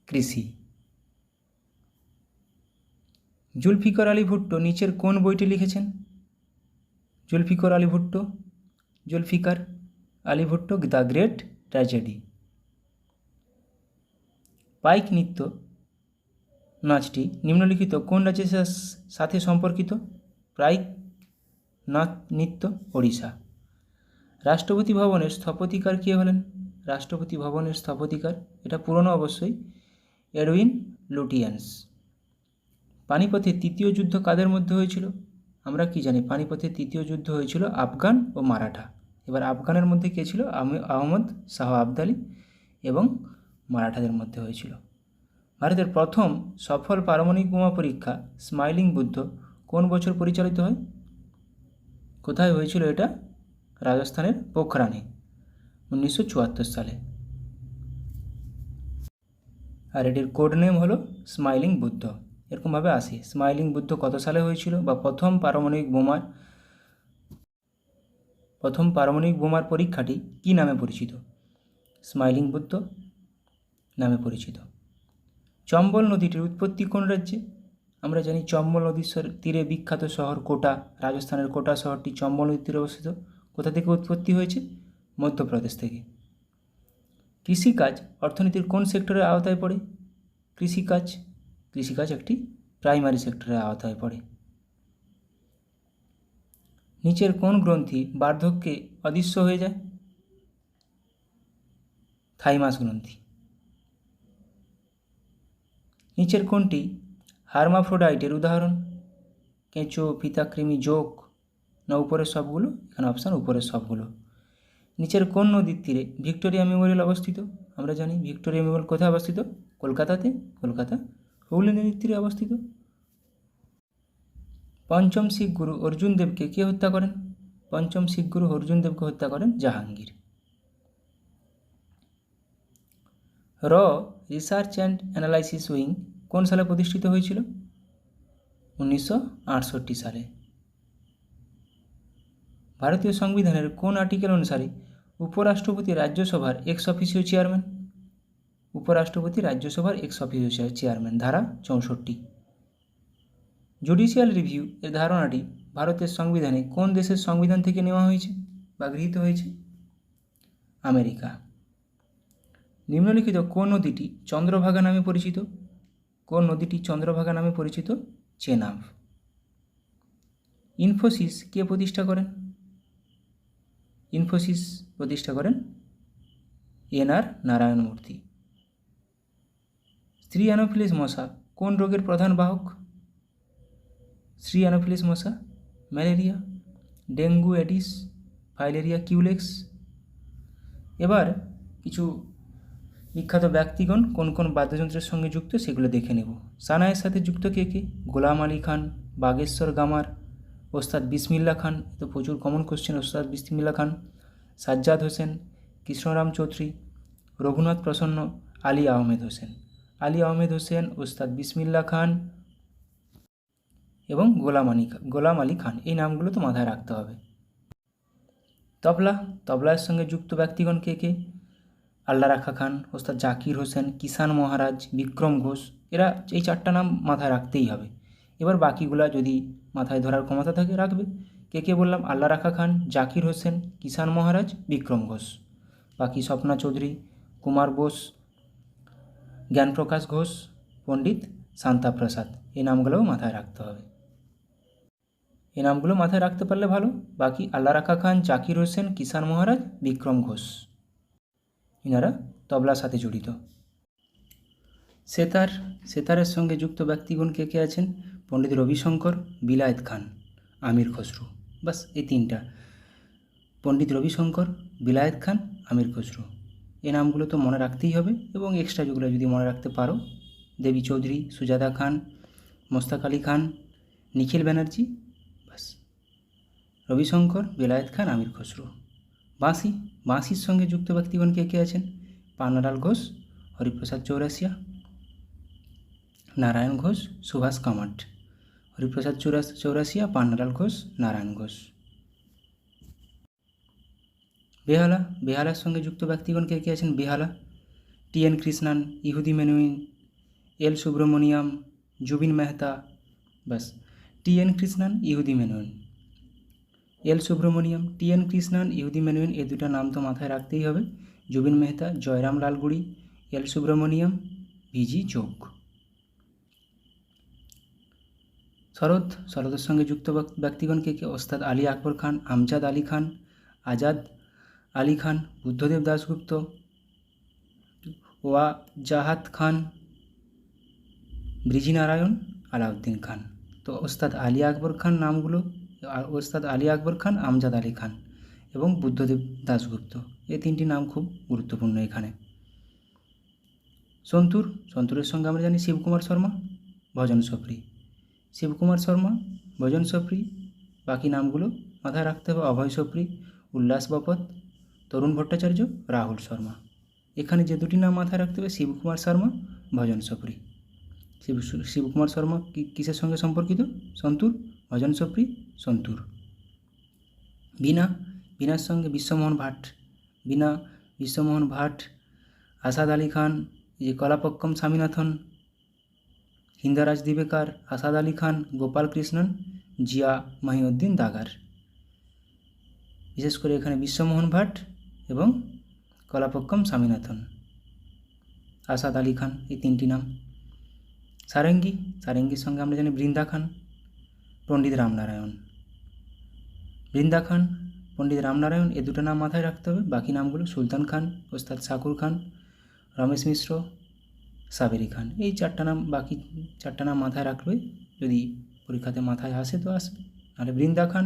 কৃষি। জুলফিকার আলী ভুট্টো নিচের কোন বইটি লিখেছেন? Zulfikar Ali Bhutto the great tragedy. Paika নৃত্য নাচটি নিম্নলিখিত কোন রাজ্যের সাথে সম্পর্কিত? পাইক নৃত্য ওড়িশা। রাষ্ট্রপতি ভবনের স্থপতিকার কে হলেন? রাষ্ট্রপতি ভবনের স্থপতিকার, এটা পুরনো অবশ্যই, এডউইন লুটিয়েন্স। পানিপথের তৃতীয় যুদ্ধ কাদের মধ্যে হয়েছিল? আমরা কি জানি পানিপথের তৃতীয় যুদ্ধ হয়েছিল আফগান ও মারাঠা। এবার আফগানের মধ্যে কে ছিল? আহমদ শাহ আবদালি এবং মারাঠাদের মধ্যে হয়েছিল। ভারতের প্রথম সফল পারমাণবিক বোমা পরীক্ষা স্মাইলিং বুদ্ধ কোন বছর পরিচালিত হয়? কোথায় হয়েছিল এটা? রাজস্থানের পোখরানে 1974 সালে। আর এটির কোড নেম হলো স্মাইলিং বুদ্ধ। এরকমভাবে আসে স্মাইলিং বুদ্ধ কত সালে হয়েছিল, বা প্রথম পারমাণবিক বোমার পরীক্ষাটি কী নামে পরিচিত? স্মাইলিং বুদ্ধ নামে পরিচিত। চম্বল নদীটির উৎপত্তি কোন রাজ্যে? আমরা জানি চম্বল নদীর তীরে বিখ্যাত শহর কোটা, রাজস্থানের কোটা শহরটি চম্বল নদীর তীরে অবস্থিত। কোথা থেকে উৎপত্তি হয়েছে? মধ্যপ্রদেশ থেকে। কৃষিকাজ অর্থনীতির কোন সেক্টরের আওতায় পড়ে? কৃষিকাজ একটি প্রাইমারি সেক্টরের আওতায় পড়ে। নিচের কোন গ্রন্থি বার্ধক্যে অদৃশ্য হয়ে যায়? থাইমাস গ্রন্থি। নিচের কোনটি হার্মাফ্রোডাইটের উদাহরণ? কেঁচো, ফিতাকৃমি, জোক না উপরের সবগুলো? এখানে অপশান উপরের সবগুলো। নিচের কোন নদীর তীরে ভিক্টোরিয়া মেমোরিয়াল অবস্থিত? আমরা জানি ভিক্টোরিয়া মেমোরিয়াল কোথায় অবস্থিত? কলকাতাতে। কলকাতা হুগলি নদীর তীরে অবস্থিত। পঞ্চম শিখ গুরু অর্জুন দেবকে কে হত্যা করেন? পঞ্চম শিখ গুরু অর্জুন দেবকে হত্যা করেন জাহাঙ্গীর। র রিসার্চ অ্যান্ড অ্যানালাইসিস উইং কোন সালে প্রতিষ্ঠিত হয়েছিল? 1968 সালে। ভারতীয় সংবিধানের কোন আর্টিকেল অনুসারে উপরাষ্ট্রপতি রাজ্যসভার এক্স অফিসিও চেয়ারম্যান? উপরাষ্ট্রপতি রাজ্যসভার এক্স অফিসিও চেয়ারম্যান, ধারা 64। জুডিশিয়াল রিভিউ এর ধারণাটি ভারতের সংবিধানে কোন দেশের সংবিধান থেকে নেওয়া হয়েছে বা গৃহীত হয়েছে? আমেরিকা। নিম্নলিখিত কোন নদীটি চন্দ্রভাগা নামে পরিচিত? কোন নদীটি চন্দ্রভাগা নামে পরিচিত? চেনাব। ইনফোসিস কে প্রতিষ্ঠা করেন? ইনফোসিস প্রতিষ্ঠা করেন এন.আর. নারায়ণ মূর্তি। স্ত্রী অ্যানোফিলিস মশা কোন রোগের প্রধান বাহক? স্ত্রী অ্যানোফিলিস মশা malaria, dengue, Aedes, filaria Culex. এবার কিছু বিখ্যাত ব্যক্তিগণ কোন কোন বাদ্যযন্ত্রের সঙ্গে যুক্ত সেগুলো দেখে নেব। সানাইয়ের সাথে যুক্ত কে কে? গোলাম আলী খান, বাগেশ্বর গামার, ওস্তাদ বিসমিল্লা খান, তো প্রচুর কমন কোশ্চেন, ওস্তাদ বিসমিল্লা খান, সাজ্জাদ হোসেন, কৃষ্ণরাম চৌধুরী, রঘুনাথ প্রসন্ন, আলী আহমেদ হোসেন। আলী আহমেদ হোসেন, ওস্তাদ বিসমিল্লা খান এবং গোলাম আলী খান, এই নামগুলো তো মাথায় রাখতে হবে। তবলার সঙ্গে যুক্ত ব্যক্তিগণ কে কে? আল্লাহ রাখা খান, ওস্তাদ জাকির হোসেন, কিষান মহারাজ, বিক্রম ঘোষ, এরা এই 4টা নাম মাথায় রাখতেই হবে। এবার বাকিগুলা যদি মাথায় ধরার ক্ষমতা থাকে রাখবে। কে কে বললাম? আল্লাহ রাখা খান, জাকির হোসেন, কিষান মহারাজ, বিক্রম ঘোষ। বাকি স্বপ্না চৌধুরী, কুমার বোস, জ্ঞানপ্রকাশ ঘোষ, পণ্ডিত শান্তা প্রসাদ, এই নামগুলোও মাথায় রাখতে হবে। এই নামগুলো মাথায় রাখতে পারলে ভালো। বাকি আল্লাহ রাখা খান, জাকির হোসেন, কিষান মহারাজ, বিক্রম ঘোষ, ইনারা তবলার সাথে জড়িত। সেতারের সঙ্গে যুক্ত ব্যক্তিগণ কে কে আছেন? পণ্ডিত রবিশঙ্কর, বিলায়েত খান, আমির খসরু, বাস এই 3টা। পণ্ডিত রবিশঙ্কর, বিলায়েত খান, আমির খসরু, এই নামগুলো তো মনে রাখতেই হবে। এবং এক্সট্রা যেগুলো যদি মনে রাখতে পারো, দেবী চৌধুরী, সুজাতা খান, মোস্তাক আলী খান, নিখিল ব্যানার্জি, বাস। রবিশঙ্কর, বিলায়েত খান, আমির খসরু। বাঁশির সঙ্গে যুক্ত ব্যক্তিগণ কে কে আছেন? পান্নালাল ঘোষ, হরিপ্রসাদ চৌরাসিয়া, নারায়ণ ঘোষ, সুভাষ কামাট। হরিপ্রসাদ চৌরাসিয়া, পান্নালাল ঘোষ, নারায়ণ ঘোষ। বেহালার সঙ্গে যুক্ত ব্যক্তিগণ কে কে আছেন? বেহালা, টি.এন. কৃষ্ণান, ইহুদি মেনুইন, এল সুব্রমণিয়াম, জুবিন মেহতা, বাস। টি.এন. কৃষ্ণান, ইহুদি মেনুইন, এল সুব্রমণিয়াম, টি.এন. কৃষ্ণান, ইহুদি মেনুইন, এই 2টা নাম তো মাথায় রাখতেই হবে। জুবিন মেহতা, জয়রাম লালগুড়ি, এল সুব্রমণিয়াম, ভিজি যোগ। শরতের সঙ্গে যুক্ত ব্যক্তিগণ কে কে? ওস্তাদ আলী আকবর খান, আমজাদ আলী খান, আজাদ আলী খান, বুদ্ধদেব দাশগুপ্ত, ওয়াজাহাত খান, ব্রিজিনারায়ণ, আলাউদ্দিন খান। তো ওস্তাদ আলী আকবর খান নামগুলো, আর ওস্তাদ আলী আকবর খান, আমজাদ আলী খান এবং বুদ্ধদেব দাশগুপ্ত, এই 3টি নাম খুব গুরুত্বপূর্ণ এখানে। সন্তুরের সঙ্গে আমরা জানি শিবকুমার শর্মা, ভজন সফরি, শিবকুমার শর্মা, ভজন সফরি। বাকি নামগুলো মাথায় রাখতে হবে। অভয় সফরি, উল্লাস বপত, তরুণ ভট্টাচার্য, রাহুল শর্মা। এখানে যে 2টি নাম মাথায় রাখতে হবে, শিবকুমার শর্মা, ভজন সফরি। শিবকুমার শর্মা কিসের সঙ্গে সম্পর্কিত? সন্তুর, ভজন সফরি, সন্তুর। বীণার সঙ্গে বিশ্বমোহন ভাট, আসাদ আলী খান, কলাপক্কম স্বামীনাথন, হিন্দারাজ দিবেকার, আসাদ আলী খান, গোপাল কৃষ্ণন, জিয়া মাহিউদ্দিন দাগার। বিশেষ করে এখানে বিশ্বমোহন ভাট এবং কলাপক্কম স্বামীনাথন, আসাদ আলী খান, এই 3টি নাম। সারেঙ্গির সঙ্গে আমরা জানি বৃন্দা খান, পণ্ডিত রামনারায়ণ। এই 2টো নাম মাথায় রাখতে হবে। বাকি নামগুলো সুলতান খান, ওস্তাদ শাকুর খান, রমেশ মিশ্র, সাবেরি খান, এই 4টা নাম। বাকি 4টা নাম মাথায় রাখবে, যদি পরীক্ষাতে মাথায় আসে তো আসবে, নাহলে বৃন্দা খান,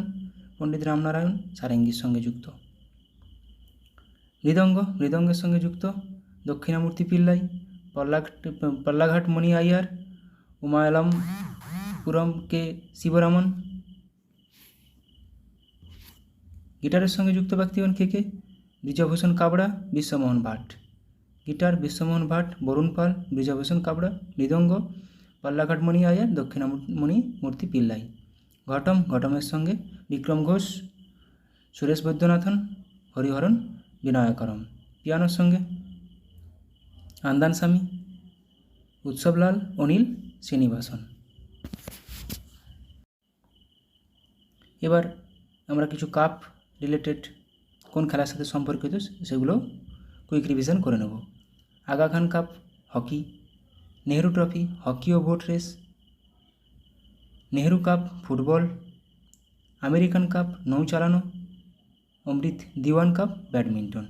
পণ্ডিত রামনারায়ণ, সারেঙ্গির সঙ্গে যুক্ত। মৃদঙ্গের সঙ্গে যুক্ত দক্ষিণামূর্তি পিল্লাই, পল্লাঘাট মণি আইয়ার, উমায়ালামপুরম কে শিবরামন। গিটারের সঙ্গে যুক্ত ব্যক্তিগণ কে কে? ব্রিজভূষণ কাবড়া, বিশ্বমোহন ভাট। গিটার বিশ্বমোহন ভাট, বরুণ পাল, ব্রিজভূষণ কাবড়া। মৃদঙ্গ পল্লাঘাট মণি আইয়ার, দক্ষিণামণি মূর্তি পিল্লাই। ঘটমের সঙ্গে বিক্রম ঘোষ, সুরেশ বৈদ্যনাথন, হরিহরন বিনায়করম। পিয়ানোর সঙ্গে আন্দান স্বামী, উৎসবলাল, অনিল শ্রীনিবাসন। এবার আমরা কিছু কাপ রিলেটেড কোন খেলার সাথে সম্পর্কিত সেগুলো কুইক রিভিশন করে নেব। Aga Khan cup hockey, Nehru trophy hockey ও boat race, Nehru cup football, American cup নৌ চালানো, অমৃত দিওয়ান কাপ ব্যাডমিন্টন।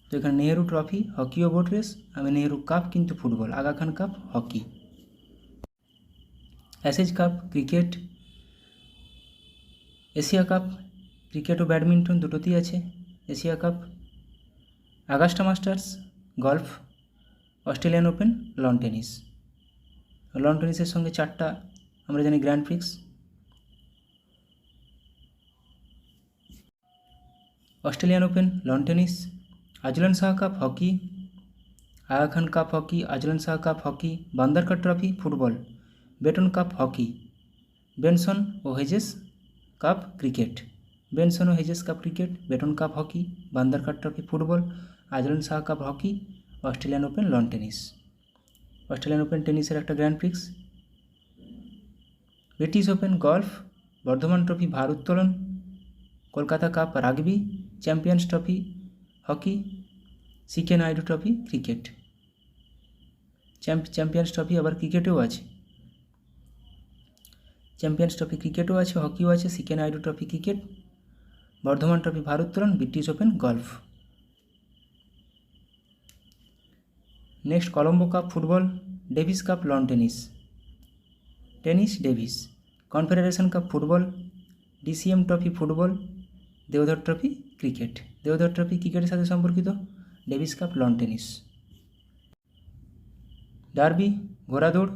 তো এখানে নেহরু ট্রফি হকি ও বোট রেস, নেহরু কাপ কিন্তু football, Aga Khan cup hockey. Ashes cup cricket, Asia cup cricket ও ব্যাডমিন্টন দুটোতেই আছে Asia cup. Augusta Masters golf, Australian Open, lawn tennis. Lawn টেনিসের সঙ্গে 4টা আমরা জানি grand prix. Australian Open, lawn tennis, Azlan Shah cup hockey, Aga Khan cup hockey, Azlan Shah cup hockey, Bandodkar trophy football, Beighton cup hockey, Benson ও Hedges cup cricket. Benson ও Hedges cup cricket, Beighton cup hockey, Bandodkar trophy football, Azlan Shah cup hockey, Australian Open lawn tennis. Australian Open টেনিসের একটা grand prix. British Open golf, Bardhaman trophy ভার উত্তোলন, Kolkata cup rugby, champions trophy hockey, CK Naidu trophy cricket. Champions trophy আবার ক্রিকেটেও আছে, champions trophy ক্রিকেটও আছে, হকিও আছে, CK Naidu trophy cricket, Bardhaman trophy ভার উত্তোলন, British Open golf. Next Colombo cup football, Davis cup lawn tennis, tennis Davis, confederation cup football, DCM trophy football, Deodhar trophy cricket. Deodhar trophy ক্রিকেটের সাথে সম্পর্কিত, Davis cup lawn tennis. Derby ঘোড়াদৌড়,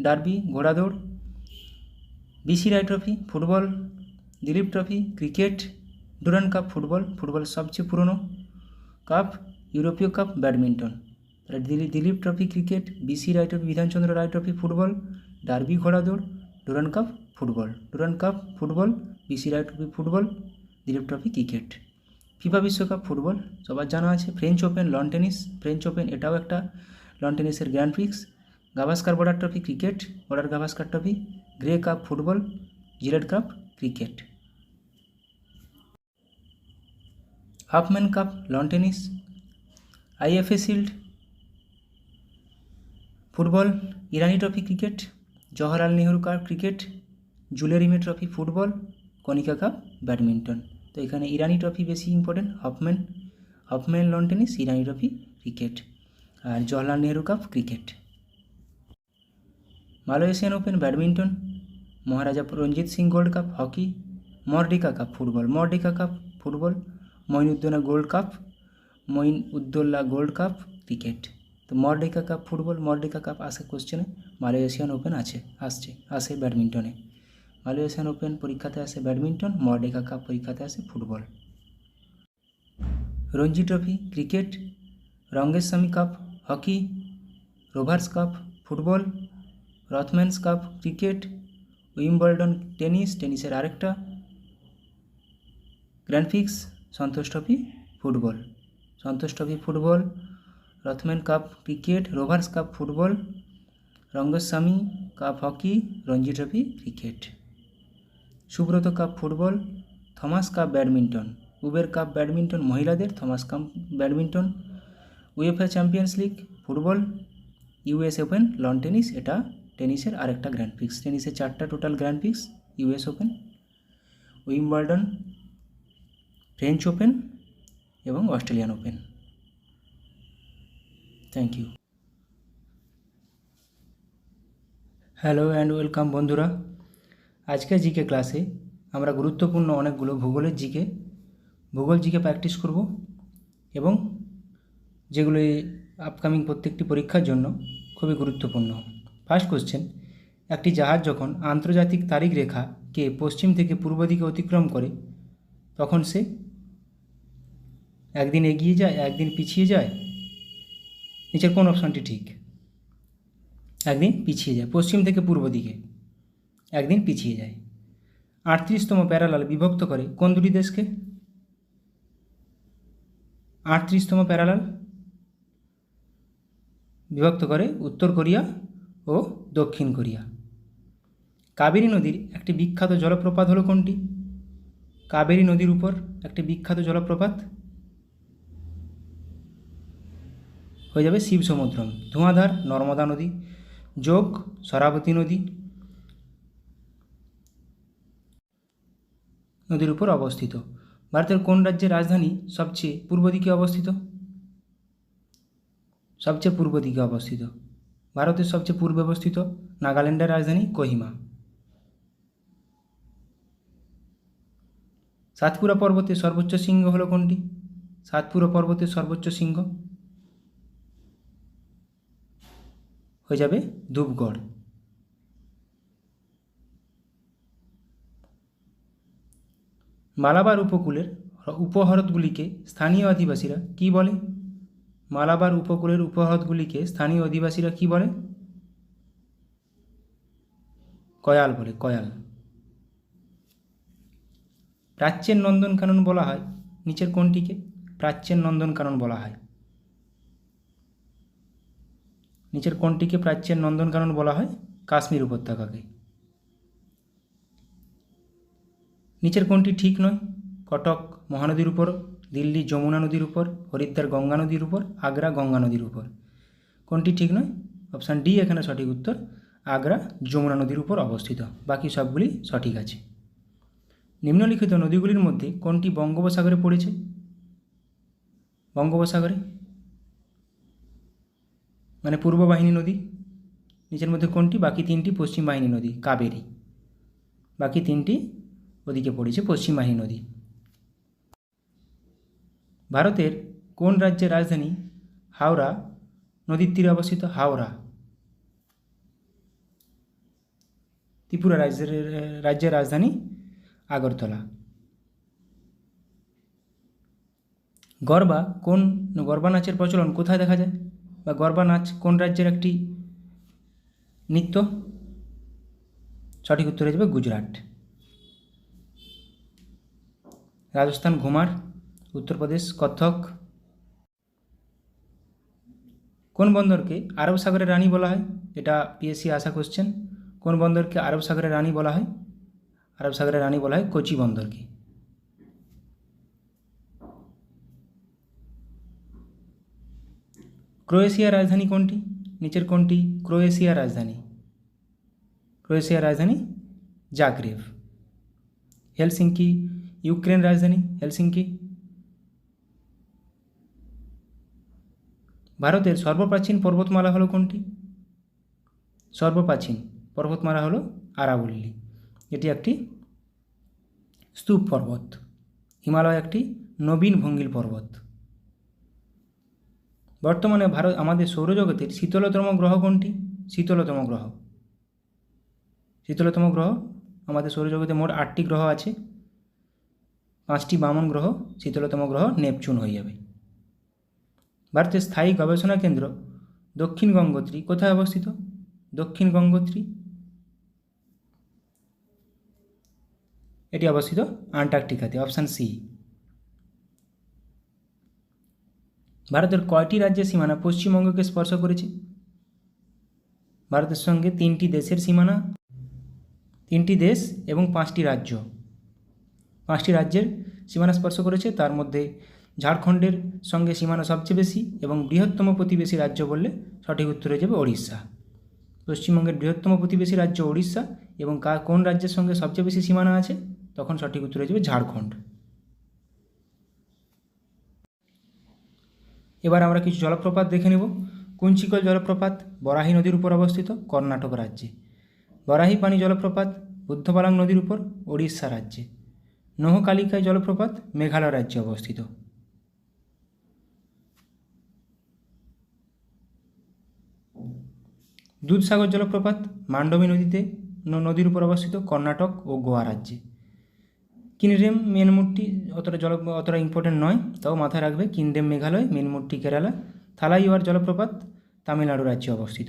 ডার্বি ঘোড়াদৌড়, BC Roy trophy football, Dilip trophy cricket, Durand cup football, ফুটবলের সবচেয়ে পুরনো cup, ইউরোপীয় cup badminton. Dilip trophy cricket, BC Roy trophy Bidhanchandra Roy trophy football, derby ঘোড়াদৌড়, Durand cup football. Durand cup football, BC Roy trophy football, Dilip trophy cricket. FIFA বিশ্বকাপ football সবার জানা আছে। French Open lawn tennis, French Open এটাও একটা লন টেনিসের grand prix. Gavaskar Border trophy cricket, Border Gavaskar trophy, Grey cup football, Gillette cup cricket. Hopman cup lawn tennis, IFA shield football, Irani trophy cricket, Jawaharlal Nehru cup cricket, Jules Rimet trophy football, Konica cup badminton. তো এখানে Irani trophy বেশি important, Hopman lawn tennis, Irani trophy cricket, আর Jawaharlal Nehru cup cricket. Malaysian Open badminton, Maharaja Ranjit Singh gold cup hockey, Merdeka cup football, Merdeka cup football, Moinuddaula gold cup cricket. তো Merdeka cup football, Merdeka cup আসে কোশ্চেনে, Malaysian open আসে ব্যাডমিন্টনে। Malaysian open পরীক্ষাতে আসে badminton, মর্ডিকা cup পরীক্ষাতে আসে football. Ranji trophy cricket, Rangaswamy cup hockey, Rovers cup football, Rothmans cup cricket, Wimbledon টেনিসের আরেকটা grand prix, Santosh trophy football, Rothman cup cricket, Rovers cup football, Rangaswamy cup hockey, Ranji trophy cricket. Subrata cup football, Thomas cup badminton, Uber cup badminton মহিলাদের, Thomas cup badminton, UEFA champions league football, US Open lawn tennis, এটা টেনিসের আরেকটা grand prix. টেনিসের 4টা total grand prix, US open, Wimbledon, French open এবং Australian open. Thank you. Hello and welcome বন্ধুরা। আজকের GK ক্লাসে আমরা গুরুত্বপূর্ণ অনেকগুলো ভূগোল জিকে প্র্যাকটিস করব এবং যেগুলো আপকামিং প্রত্যেকটি পরীক্ষার জন্য খুবই গুরুত্বপূর্ণ। ফার্স্ট কোশ্চেন, একটি জাহাজ যখন আন্তর্জাতিক তারিখ রেখাকে পশ্চিম থেকে পূর্ব দিকে অতিক্রম করে তখন সে একদিন এগিয়ে যায়, একদিন পিছিয়ে যায়? নিচের কোন অপশানটি ঠিক? একদিন পিছিয়ে যায়, পশ্চিম থেকে পূর্ব দিকে একদিন পিছিয়ে যায়। 38তম প্যারালাল বিভক্ত করে কোন দুটি দেশকে? 38তম প্যারালাল বিভক্ত করে উত্তর কোরিয়া ও দক্ষিণ কোরিয়া। কাবেরী নদীর একটি বিখ্যাত জলপ্রপাত হলো কোনটি? কাবেরী নদীর উপর একটি বিখ্যাত জলপ্রপাত হয়ে যাবে শিব সমুদ্রম। ধোঁয়াধার নর্মদা নদী, যোগ শরাবতী নদীর উপর অবস্থিত। ভারতের কোন রাজ্যের রাজধানী সবচেয়ে পূর্ব দিকে অবস্থিত? ভারতের সবচেয়ে পূর্বে অবস্থিত নাগাল্যান্ডের রাজধানী কোহিমা। সাতপুরা পর্বতের সর্বোচ্চ শৃঙ্গ হলো কোনটি? সাতপুরা পর্বতের সর্বোচ্চ শৃঙ্গ হয়ে যাবে ধূপগড়। মালাবার উপকূলের উপহ্রদগুলিকে স্থানীয় আদিবাসীরা কি বলে? মালাবার উপকূলের উপহ্রদগুলিকে স্থানীয় অধিবাসীরা কি বলে? কয়াল বলে, কয়াল। প্রাচ্যের নন্দনকানন বলা হয় নিচের কোনটিকে? প্রাচ্যের নন্দনকানন বলা হয়। নিচের কোনটিকে প্রাচ্যের নন্দনকানন বলা হয়? কাশ্মীর উপত্যকাকে। নিচের কোনটি ঠিক নয়? কটক মহানদীর উপর, দিল্লি যমুনা নদীর উপর, হরিদ্বার গঙ্গা নদীর উপর, আগ্রা গঙ্গা নদীর উপর। কোনটি ঠিক নয়? অপশান ডি এখানে সঠিক উত্তর। আগ্রা যমুনা নদীর উপর অবস্থিত, বাকি সবগুলি সঠিক আছে। নিম্নলিখিত নদীগুলির মধ্যে কোনটি বঙ্গোপসাগরে পড়েছে? বঙ্গোপসাগরে মানে পূর্ব বাহিনী নদী। নিচের মধ্যে কোনটি? বাকি তিনটি পশ্চিম বাহিনী নদী, কাবেরী। বাকি তিনটি ওদিকে পড়েছে পশ্চিম বাহিনী নদী। ভারতের কোন রাজ্যের রাজধানী হাওড়া নদীর তীরে অবস্থিত? হাওড়া। ত্রিপুরা রাজ্যের রাজধানী আগরতলা। গরবা নাচের প্রচলন কোথায় দেখা যায়? বা গরবা নাচ কোন রাজ্যের একটি নৃত্য? সঠিক উত্তর হয়ে যাবে গুজরাট। রাজস্থান ঘুমার, উত্তরপ্রদেশ কত্থক। কোন বন্দরকে আরব সাগরের রানী বলা হয়? এটা পিএসসি আসা কোশ্চেন। কোন বন্দরকে আরব সাগরের রানী বলা হয়? আরব সাগরের রানী বলা হয় কোচি বন্দরকে। ক্রোয়েশিয়ার রাজধানী কোনটি? নিচের কোনটি ক্রোয়েশিয়ার রাজধানী? ক্রোয়েশিয়ার রাজধানী জাগ্রেব। হেলসিঙ্কি ইউক্রেন রাজধানী হেলসিঙ্কি। ভারতের সর্বপ্রাচীন পর্বতমালা হলো কোনটি? সর্বপ্রাচীন পর্বতমালা হলো আরাবল্লী। এটি একটি স্তূপ পর্বত। হিমালয় একটি নবীন ভঙ্গিল পর্বত। বর্তমানে আমাদের সৌরজগতের শীতলতম গ্রহ কোনটি? শীতলতম গ্রহ আমাদের সৌরজগতে মোট 8টি গ্রহ আছে। 5টি বামন গ্রহ, শীতলতম গ্রহ নেপচুন হয়ে যাবে। ভারতের স্থায়ী গবেষণা কেন্দ্র দক্ষিণ গঙ্গোত্রী কোথায় অবস্থিত? দক্ষিণ গঙ্গোত্রী এটি অবস্থিত আন্টার্কটিকাতে, অপশান সি। ভারতের কয়টি রাজ্যের সীমানা পশ্চিমবঙ্গকে স্পর্শ করেছে? ভারতের সঙ্গে 3টি দেশের সীমানা, 3টি দেশ এবং 5টি রাজ্য, 5টি রাজ্যের সীমানা স্পর্শ করেছে। তার মধ্যে ঝাড়খণ্ডের সঙ্গে সীমানা সবচেয়ে বেশি এবং বৃহত্তম প্রতিবেশী রাজ্য বললে সঠিক উত্তর হয়ে যাবে ওড়িশা। পশ্চিমবঙ্গের বৃহত্তম প্রতিবেশী রাজ্য ওড়িশা এবং কোন রাজ্যের সঙ্গে সবচেয়ে বেশি সীমানা আছে? তখন সঠিক উত্তর হয়ে যাবে ঝাড়খণ্ড। এবার আমরা কিছু জলপ্রপাত দেখে নেব। কুঞ্চিকল জলপ্রপাত বরাহী নদীর উপর অবস্থিত, কর্ণাটক রাজ্যে। বরাহী পানি জলপ্রপাত বুদ্ধবালাং নদীর উপর, ওড়িশা রাজ্যে। নোহকালিকাই জলপ্রপাত মেঘালয় রাজ্যে অবস্থিত। দুধসাগর জলপ্রপাত মান্ডবী নদীর উপর অবস্থিত, কর্ণাটক ও গোয়া রাজ্যে। কিনরেম মেনমুট্টি অতটা ইম্পর্টেন্ট নয়, তাও মাথায় রাখবে। কিনরেম মেঘালয়, মেনমুট্টি কেরালা। থালাইওয়ার জলপ্রপাত তামিলনাড়ু রাজ্যে অবস্থিত।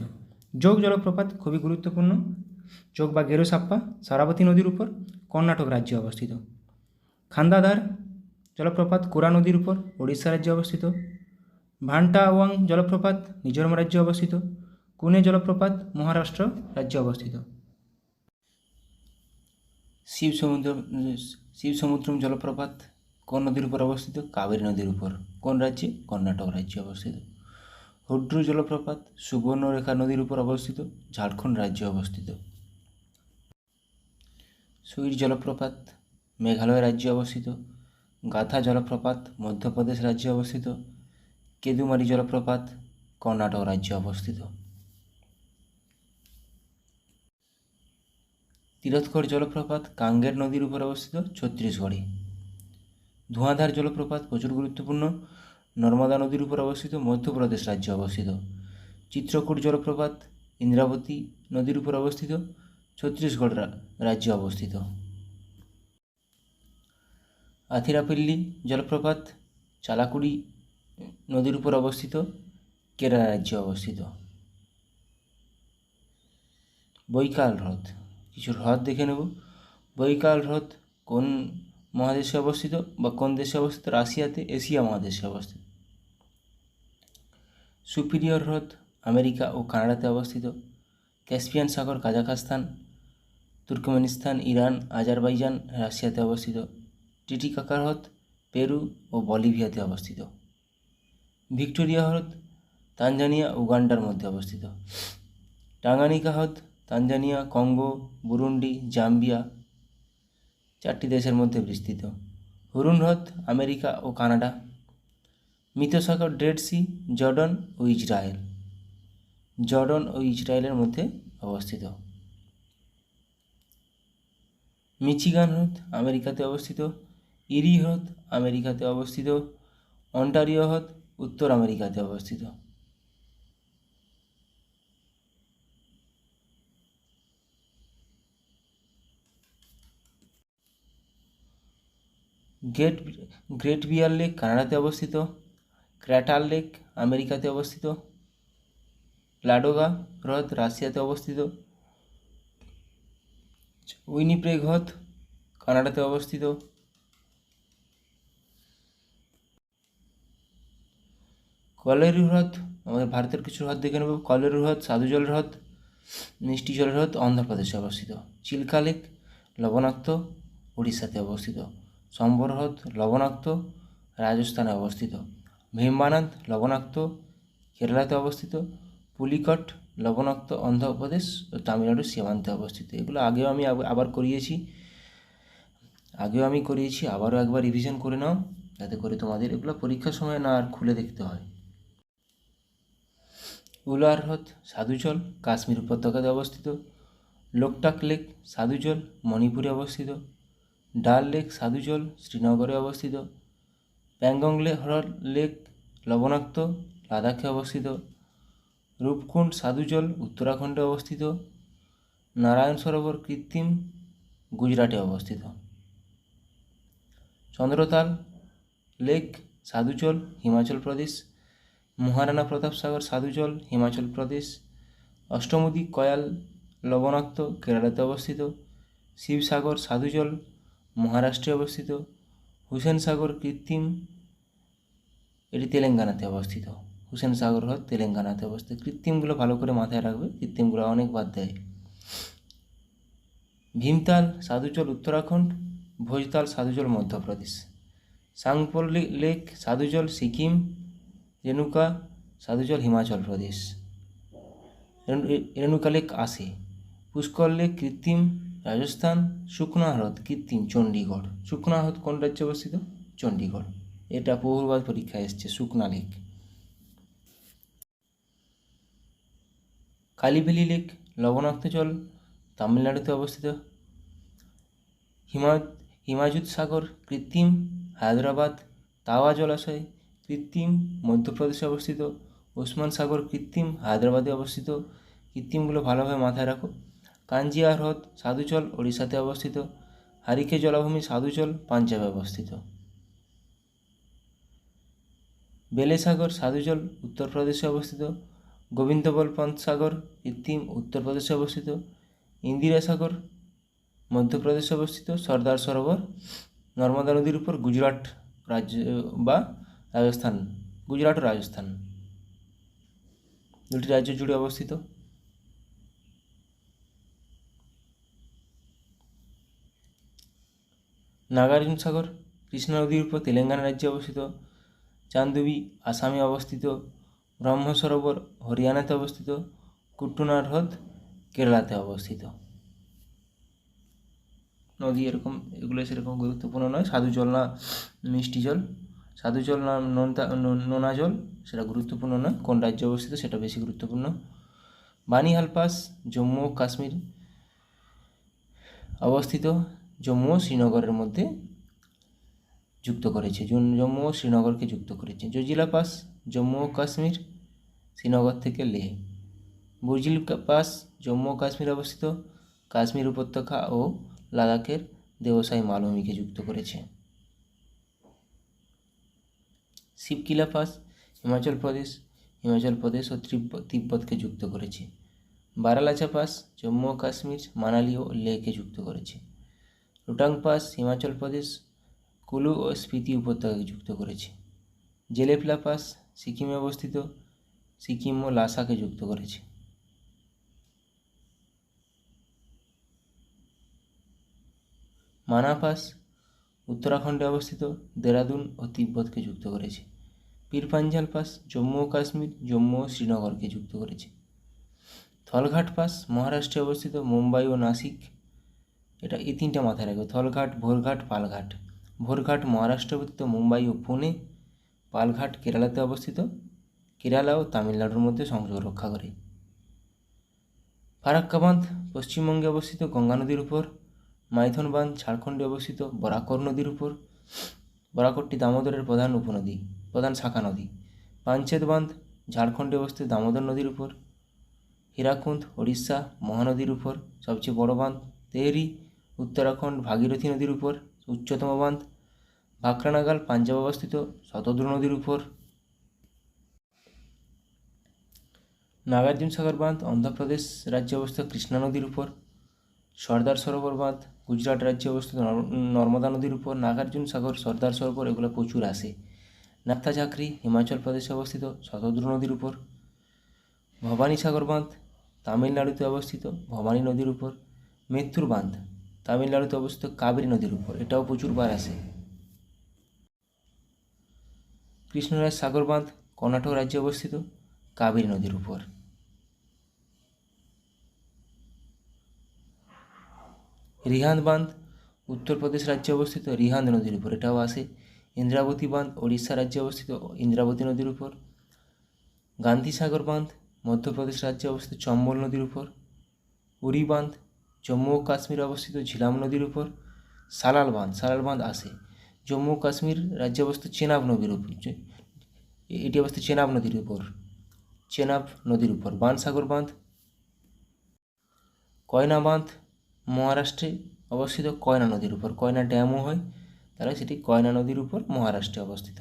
যোগ জলপ্রপাত খুবই গুরুত্বপূর্ণ, যোগ বা গেরোসাপ্পা সারাবতী নদীর উপর, কর্ণাটক রাজ্যে অবস্থিত। খান্দাধার জলপ্রপাত কোরা নদীর উপর, ওড়িশা রাজ্যে অবস্থিত। ভান্টাওয়াং জলপ্রপাত মিজোরাম রাজ্যে অবস্থিত। কুনে জলপ্রপাত মহারাষ্ট্র রাজ্যে অবস্থিত। শিবসমুদ্রম জলপ্রপাত কোন নদীর উপর অবস্থিত? কাবেরী নদীর উপর। কোন রাজ্যে? কর্ণাটক রাজ্যে অবস্থিত। হুড্রু জলপ্রপাত সুবর্ণরেখা নদীর উপর অবস্থিত, ঝাড়খণ্ড রাজ্যে অবস্থিত। সুইর জলপ্রপাত মেঘালয় রাজ্যে অবস্থিত। গাথা জলপ্রপাত মধ্যপ্রদেশ রাজ্যে অবস্থিত। কেদুমারি জলপ্রপাত কর্ণাটক রাজ্যে অবস্থিত। তিরথগড় জলপ্রপাত কাঙ্গের নদীর উপর অবস্থিত, ছত্তিশগড়ে। ধোঁয়াধার জলপ্রপাত প্রচুর গুরুত্বপূর্ণ, নর্মদা নদীর উপর অবস্থিত, মধ্যপ্রদেশ রাজ্যে অবস্থিত। চিত্রকূট জলপ্রপাত ইন্দ্রাবতী নদীর উপর অবস্থিত, ছত্তিশগড় রাজ্যে অবস্থিত। আথিরাপল্লী জলপ্রপাত চালাকুড়ি নদীর উপর অবস্থিত, কেরালা রাজ্যে অবস্থিত। বৈকাল হ্রদ, কিছু হ্রদ দেখে নেব। বৈকাল হ্রদ কোন মহাদেশে অবস্থিত বা কোন দেশে অবস্থিত? রাশিয়াতে, এশিয়া মহাদেশে অবস্থিত। সুপিরিয়র হ্রদ আমেরিকা ও কানাডাতে অবস্থিত। ক্যাসপিয়ান সাগর কাজাখস্তান, তুর্কমেনিস্তান, ইরান, আজারবাইজান, রাশিয়াতে অবস্থিত। টিটিকাকা হ্রদ পেরু ও বলিভিয়াতে অবস্থিত। ভিক্টোরিয়া হ্রদ তানজানিয়া, উগান্ডার মধ্যে অবস্থিত। টাঙ্গানিকা হ্রদ তানজানিয়া, কঙ্গো, বুরুন্ডি, জাম্বিয়া 4টি দেশের মধ্যে বিস্তৃত। হুরুন হ্রদ আমেরিকা ও কানাডা। মৃতসাগর ডেড সি জর্ডন ও ইসরায়েল, জর্ডন ও ইসরায়েলের মধ্যে অবস্থিত। মিচিগান হ্রদ আমেরিকাতে অবস্থিত। ইরি হ্রদ আমেরিকাতে অবস্থিত। অন্টারিও হ্রদ উত্তর আমেরিকাতে অবস্থিত। গ্রেট বিয়ার লেক কানাডাতে অবস্থিত। ক্র্যাটার লেক আমেরিকাতে অবস্থিত। লাডোগা হ্রদ রাশিয়াতে অবস্থিত। উইনিপেগ হ্রদ কানাডাতে অবস্থিত। কলেরু হ্রদ, আমাদের ভারতের কিছু হ্রদ দেখে নেব। কলেরু হ্রদ সাধুজল হ্রদ, মিষ্টি জল হ্রদ অন্ধ্রপ্রদেশে অবস্থিত। চিল্কা লেক লবণাক্ত, উড়িষ্যাতে অবস্থিত। সম্বর হ্রদ লবণাক্ত, রাজস্থানে অবস্থিত। ভীমবানাথ লবণাক্ত, কেরালাতে অবস্থিত। পুলিকট লবণাক্ত, অন্ধ্রপ্রদেশ ও তামিলনাড়ুর সীমান্তে অবস্থিত। এগুলো আগেও আমি করিয়েছি, আবারও একবার রিভিশন করে নাও, যাতে করে তোমাদের এগুলো পরীক্ষার সময় না আর খুলে দেখতে হয়। উলার হ্রদ সাধুজল কাশ্মীর উপত্যকাতে অবস্থিত। লোকটাক লেক সাধুজল মণিপুরে অবস্থিত। ডাল লেক সাধুজল শ্রীনগরে অবস্থিত। প্যাংগং লেক লবণাক্ত, লাদাখে অবস্থিত। রূপকুণ্ড সাধুজল উত্তরাখণ্ডে অবস্থিত। নারায়ণ সরোবর কৃত্রিম গুজরাটে অবস্থিত। চন্দ্রতাল লেক সাধুজল হিমাচল প্রদেশ। মহারানা প্রতাপ সাগর সাধুজল হিমাচল প্রদেশ। অষ্টমুদি কয়াল লবণাক্ত, কেরালাতে অবস্থিত। শিবসাগর সাধুজল মহারাষ্ট্রে অবস্থিত। হুসেন সাগর কৃত্রিম, এটি তেলেঙ্গানাতে অবস্থিত। হুসেন সাগর হ্রদ তেলেঙ্গানাতে অবস্থিত। কৃত্রিমগুলো ভালো করে মাথায় রাখবে, কৃত্রিমগুলো অনেক বাদ দেয়। ভীমতাল সাধুজল উত্তরাখণ্ড। ভোজতাল সাধুজল মধ্যপ্রদেশ। সাংপোল লেক সাধুজল সিকিম। রেণুকা সাধুজল হিমাচল প্রদেশ। রেণুকা লেক আসে। পুষ্কর লেক কৃত্রিম রাজস্থান। সুখনা হ্রদ কৃত্রিম চণ্ডীগড়। সুখনা হ্রদ কোন রাজ্যে অবস্থিত? চণ্ডীগড়। এটা বহুবার পরীক্ষায় এসছে, সুখনা লেক। কালীভেলি লেক লবণাক্ত জল তামিলনাড়ুতে অবস্থিত। হিমায়ুত সাগর কৃত্রিম হায়দ্রাবাদ। তাওয়া জলাশয় কৃত্রিম মধ্যপ্রদেশে অবস্থিত। ওসমান সাগর কৃত্রিম হায়দ্রাবাদে অবস্থিত। কৃত্রিমগুলো ভালোভাবে মাথায় রাখো। কাঞ্জিয়া হ্রদ সাধুজল ওড়িশাতে অবস্থিত। হারিকে জলাভূমি সাধুজল পাঞ্জাবে অবস্থিত। বেলেসাগর সাধুজল উত্তরপ্রদেশে অবস্থিত। গোবিন্দবল পন্ত সাগর কৃত্রিম উত্তরপ্রদেশে অবস্থিত। ইন্দিরা সাগর মধ্যপ্রদেশে অবস্থিত। সর্দার সরোবর নর্মদা নদীর উপর গুজরাট রাজ্য বা রাজস্থান, গুজরাট ও রাজস্থান দুটি রাজ্য জুড়ে অবস্থিত। নাগার্জুন সাগর কৃষ্ণা নদীর উপর তেলেঙ্গানা রাজ্যে অবস্থিত। চান্দুবি আসামে অবস্থিত। ব্রহ্ম সরোবর হরিয়ানাতে অবস্থিত। কুট্টুনার হ্রদ কেরালাতে অবস্থিত। নদী এগুলো সেরকম গুরুত্বপূর্ণ নয়। সাধু জল না মিষ্টি জল, সাধু জল না নোনা জল, সেটা গুরুত্বপূর্ণ নয়। কোন রাজ্যে অবস্থিত সেটা বেশি গুরুত্বপূর্ণ। বানিহাল পাস জম্মু ও কাশ্মীর অবস্থিত। জম্মু ও শ্রীনগরের মধ্যে যুক্ত করেছে, জম্মু ও শ্রীনগরকে যুক্ত করেছে। জজিলা পাস জম্মু ও কাশ্মীর, শ্রীনগর থেকে লেহ। বুর্জিল পাস জম্মু ও কাশ্মীরে অবস্থিত, কাশ্মীর উপত্যকা ও লাদাখের দেওসাই মালভূমিকে যুক্ত করেছে। শিবকিলা পাস হিমাচল প্রদেশ ও তিব্বতকে যুক্ত করেছে। বারালাচা পাস জম্মু ও কাশ্মীর, মানালি ও লেহকে যুক্ত করেছে। রোটাং পাস হিমাচল প্রদেশ, কুলু ও স্পিতি উপত্যকাকে যুক্ত করেছে। জেলেফলা পাস সিকিমে অবস্থিত, সিকিম ও লাসাকে যুক্ত করেছে। মানা পাস উত্তরাখণ্ডে অবস্থিত, দেরাদুন ও তিব্বতকে যুক্ত করেছে। পীরপাঞ্জাল পাস জম্মু ও কাশ্মীর, জম্মু ও শ্রীনগরকে যুক্ত করেছে। থলঘাট পাস মহারাষ্ট্রে অবস্থিত, মুম্বাই ও নাসিক। এই তিনটা মাথায় রাখবে, থলঘাট, ভোরঘাট, পালঘাট। ভোরঘাট মহারাষ্ট্রে অবস্থিত, মুম্বাই ও পুনে। পালঘাট কেরালাতে অবস্থিত, কেরালা ও তামিলনাড়ুর মধ্যে সংযোগ রক্ষা করে। ফারাক্কা বাঁধ পশ্চিমবঙ্গে অবস্থিত, গঙ্গা নদীর উপর। মাইথন বাঁধ ঝাড়খণ্ডে অবস্থিত, বরাকর নদীর উপর। বরাকরটি দামোদরের প্রধান শাখা নদী। পাঞ্চেত বাঁধ ঝাড়খণ্ডে অবস্থিত, দামোদর নদীর উপর। হীরাকুন্দ ওড়িশা, মহানদীর উপর সবচেয়ে বড় বাঁধ। তেহরি উত্তরাখণ্ড, ভাগীরথী নদীর উপর উচ্চতম বাঁধ। ভাকরানাগাল পাঞ্জাব অবস্থিত, শতদ্রু নদীর উপর। নাগার্জুন সাগর বাঁধ অন্ধ্রপ্রদেশ রাজ্যে অবস্থিত, কৃষ্ণা নদীর উপর। সর্দার সরোবর বাঁধ গুজরাট রাজ্যে অবস্থিত, নর্মদা নদীর উপর। নাগার্জুন সাগর, সর্দার সরোবর এগুলো প্রচুর আসে। নাথা ঝাকরি হিমাচল প্রদেশে অবস্থিত, শতদ্রু নদীর উপর। ভবানী সাগর বাঁধ তামিলনাড়ুতে অবস্থিত, ভবানী নদীর উপর। মেত্তুর বাঁধ তামিলনাড়ুতে অবস্থিত, কাবেরী নদীর উপর, এটাও প্রচুরবার আসে। কৃষ্ণরাজ সাগর বাঁধ কর্ণাটক রাজ্যে অবস্থিত, কাবেরী নদীর উপর। রিহান্দ বাঁধ উত্তরপ্রদেশ রাজ্যে অবস্থিত, রিহান্দ নদীর উপর, এটাও আসে। ইন্দ্রাবতী বাঁধ ওড়িশা রাজ্যে অবস্থিত, ইন্দ্রাবতী নদীর উপর। গান্ধী সাগর বাঁধ মধ্যপ্রদেশ রাজ্যে অবস্থিত, চম্বল নদীর উপর। উরি বাঁধ জম্মু ও কাশ্মীরে অবস্থিত, ঝিলাম নদীর উপর। সালাল বাঁধ আসে জম্মু ও কাশ্মীর রাজ্যে অবস্থিত, চেনাব নদীর উপর। এটি অবস্থিত চেনাব নদীর উপর। বানসাগর বাঁধ কয়না বাঁধ মহারাষ্ট্রে অবস্থিত, কয়না নদীর উপর। কয়না ড্যামও হয়, তাহলে সেটি কয়না নদীর উপর মহারাষ্ট্রে অবস্থিত।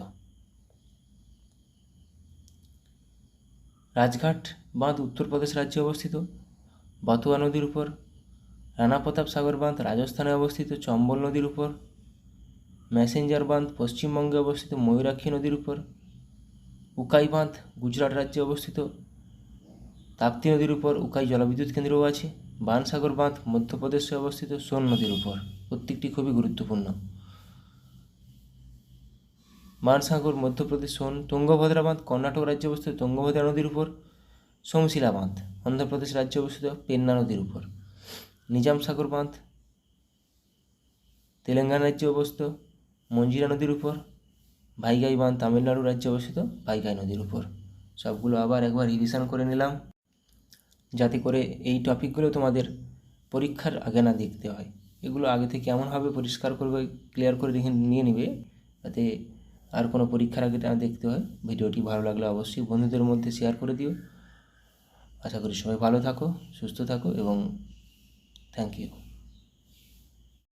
রাজঘাট বাঁধ উত্তরপ্রদেশ রাজ্যে অবস্থিত, বাতুয়া নদীর উপর। রানা প্রতাপ সাগর বাঁধ রাজস্থানে অবস্থিত, চম্বল নদীর উপর। ম্যাসেঞ্জার বাঁধ পশ্চিমবঙ্গে অবস্থিত, ময়ূরাক্ষী নদীর উপর। উকাই বাঁধ গুজরাট রাজ্যে অবস্থিত, তাপ্তি নদীর উপর। উকাই জলবিদ্যুৎ কেন্দ্রও আছে। বানসাগর বাঁধ মধ্যপ্রদেশে অবস্থিত, সোন নদীর উপর। প্রত্যেকটি খুবই গুরুত্বপূর্ণ। বানসাগর মধ্যপ্রদেশ, সোন। তুঙ্গভদ্রা বাঁধ কর্ণাটক রাজ্যে অবস্থিত, তুঙ্গভদ্রা নদীর উপর। সোমশিলা বাঁধ অন্ধ্রপ্রদেশ রাজ্যে অবস্থিত, পেন্না নদীর উপর। নিজাম সাগর বাঁধ তেলেঙ্গানা রাজ্যে অবস্থিত, মঞ্জিরা নদীর উপর। ভাইগাই বাঁধ তামিলনাড়ু রাজ্যে অবস্থিত, ভাইগাই নদীর উপর। সবগুলো আবার একবার রিভিশন করে নিলাম, যাতে করে এই টপিকগুলো তোমাদের পরীক্ষার আগে না দেখতে হয়। এগুলো আগে থেকে এমনভাবে পরিষ্কার করবে, ক্লিয়ার করে নিয়ে নিবে, যাতে আর কোনো পরীক্ষার আগে না দেখতে হয়। ভিডিওটি ভালো লাগলে অবশ্যই বন্ধুদের মধ্যে শেয়ার করে দিও। আশা করি সবাই ভালো থাকো, সুস্থ থাকো এবং থ্যাংক ইউ।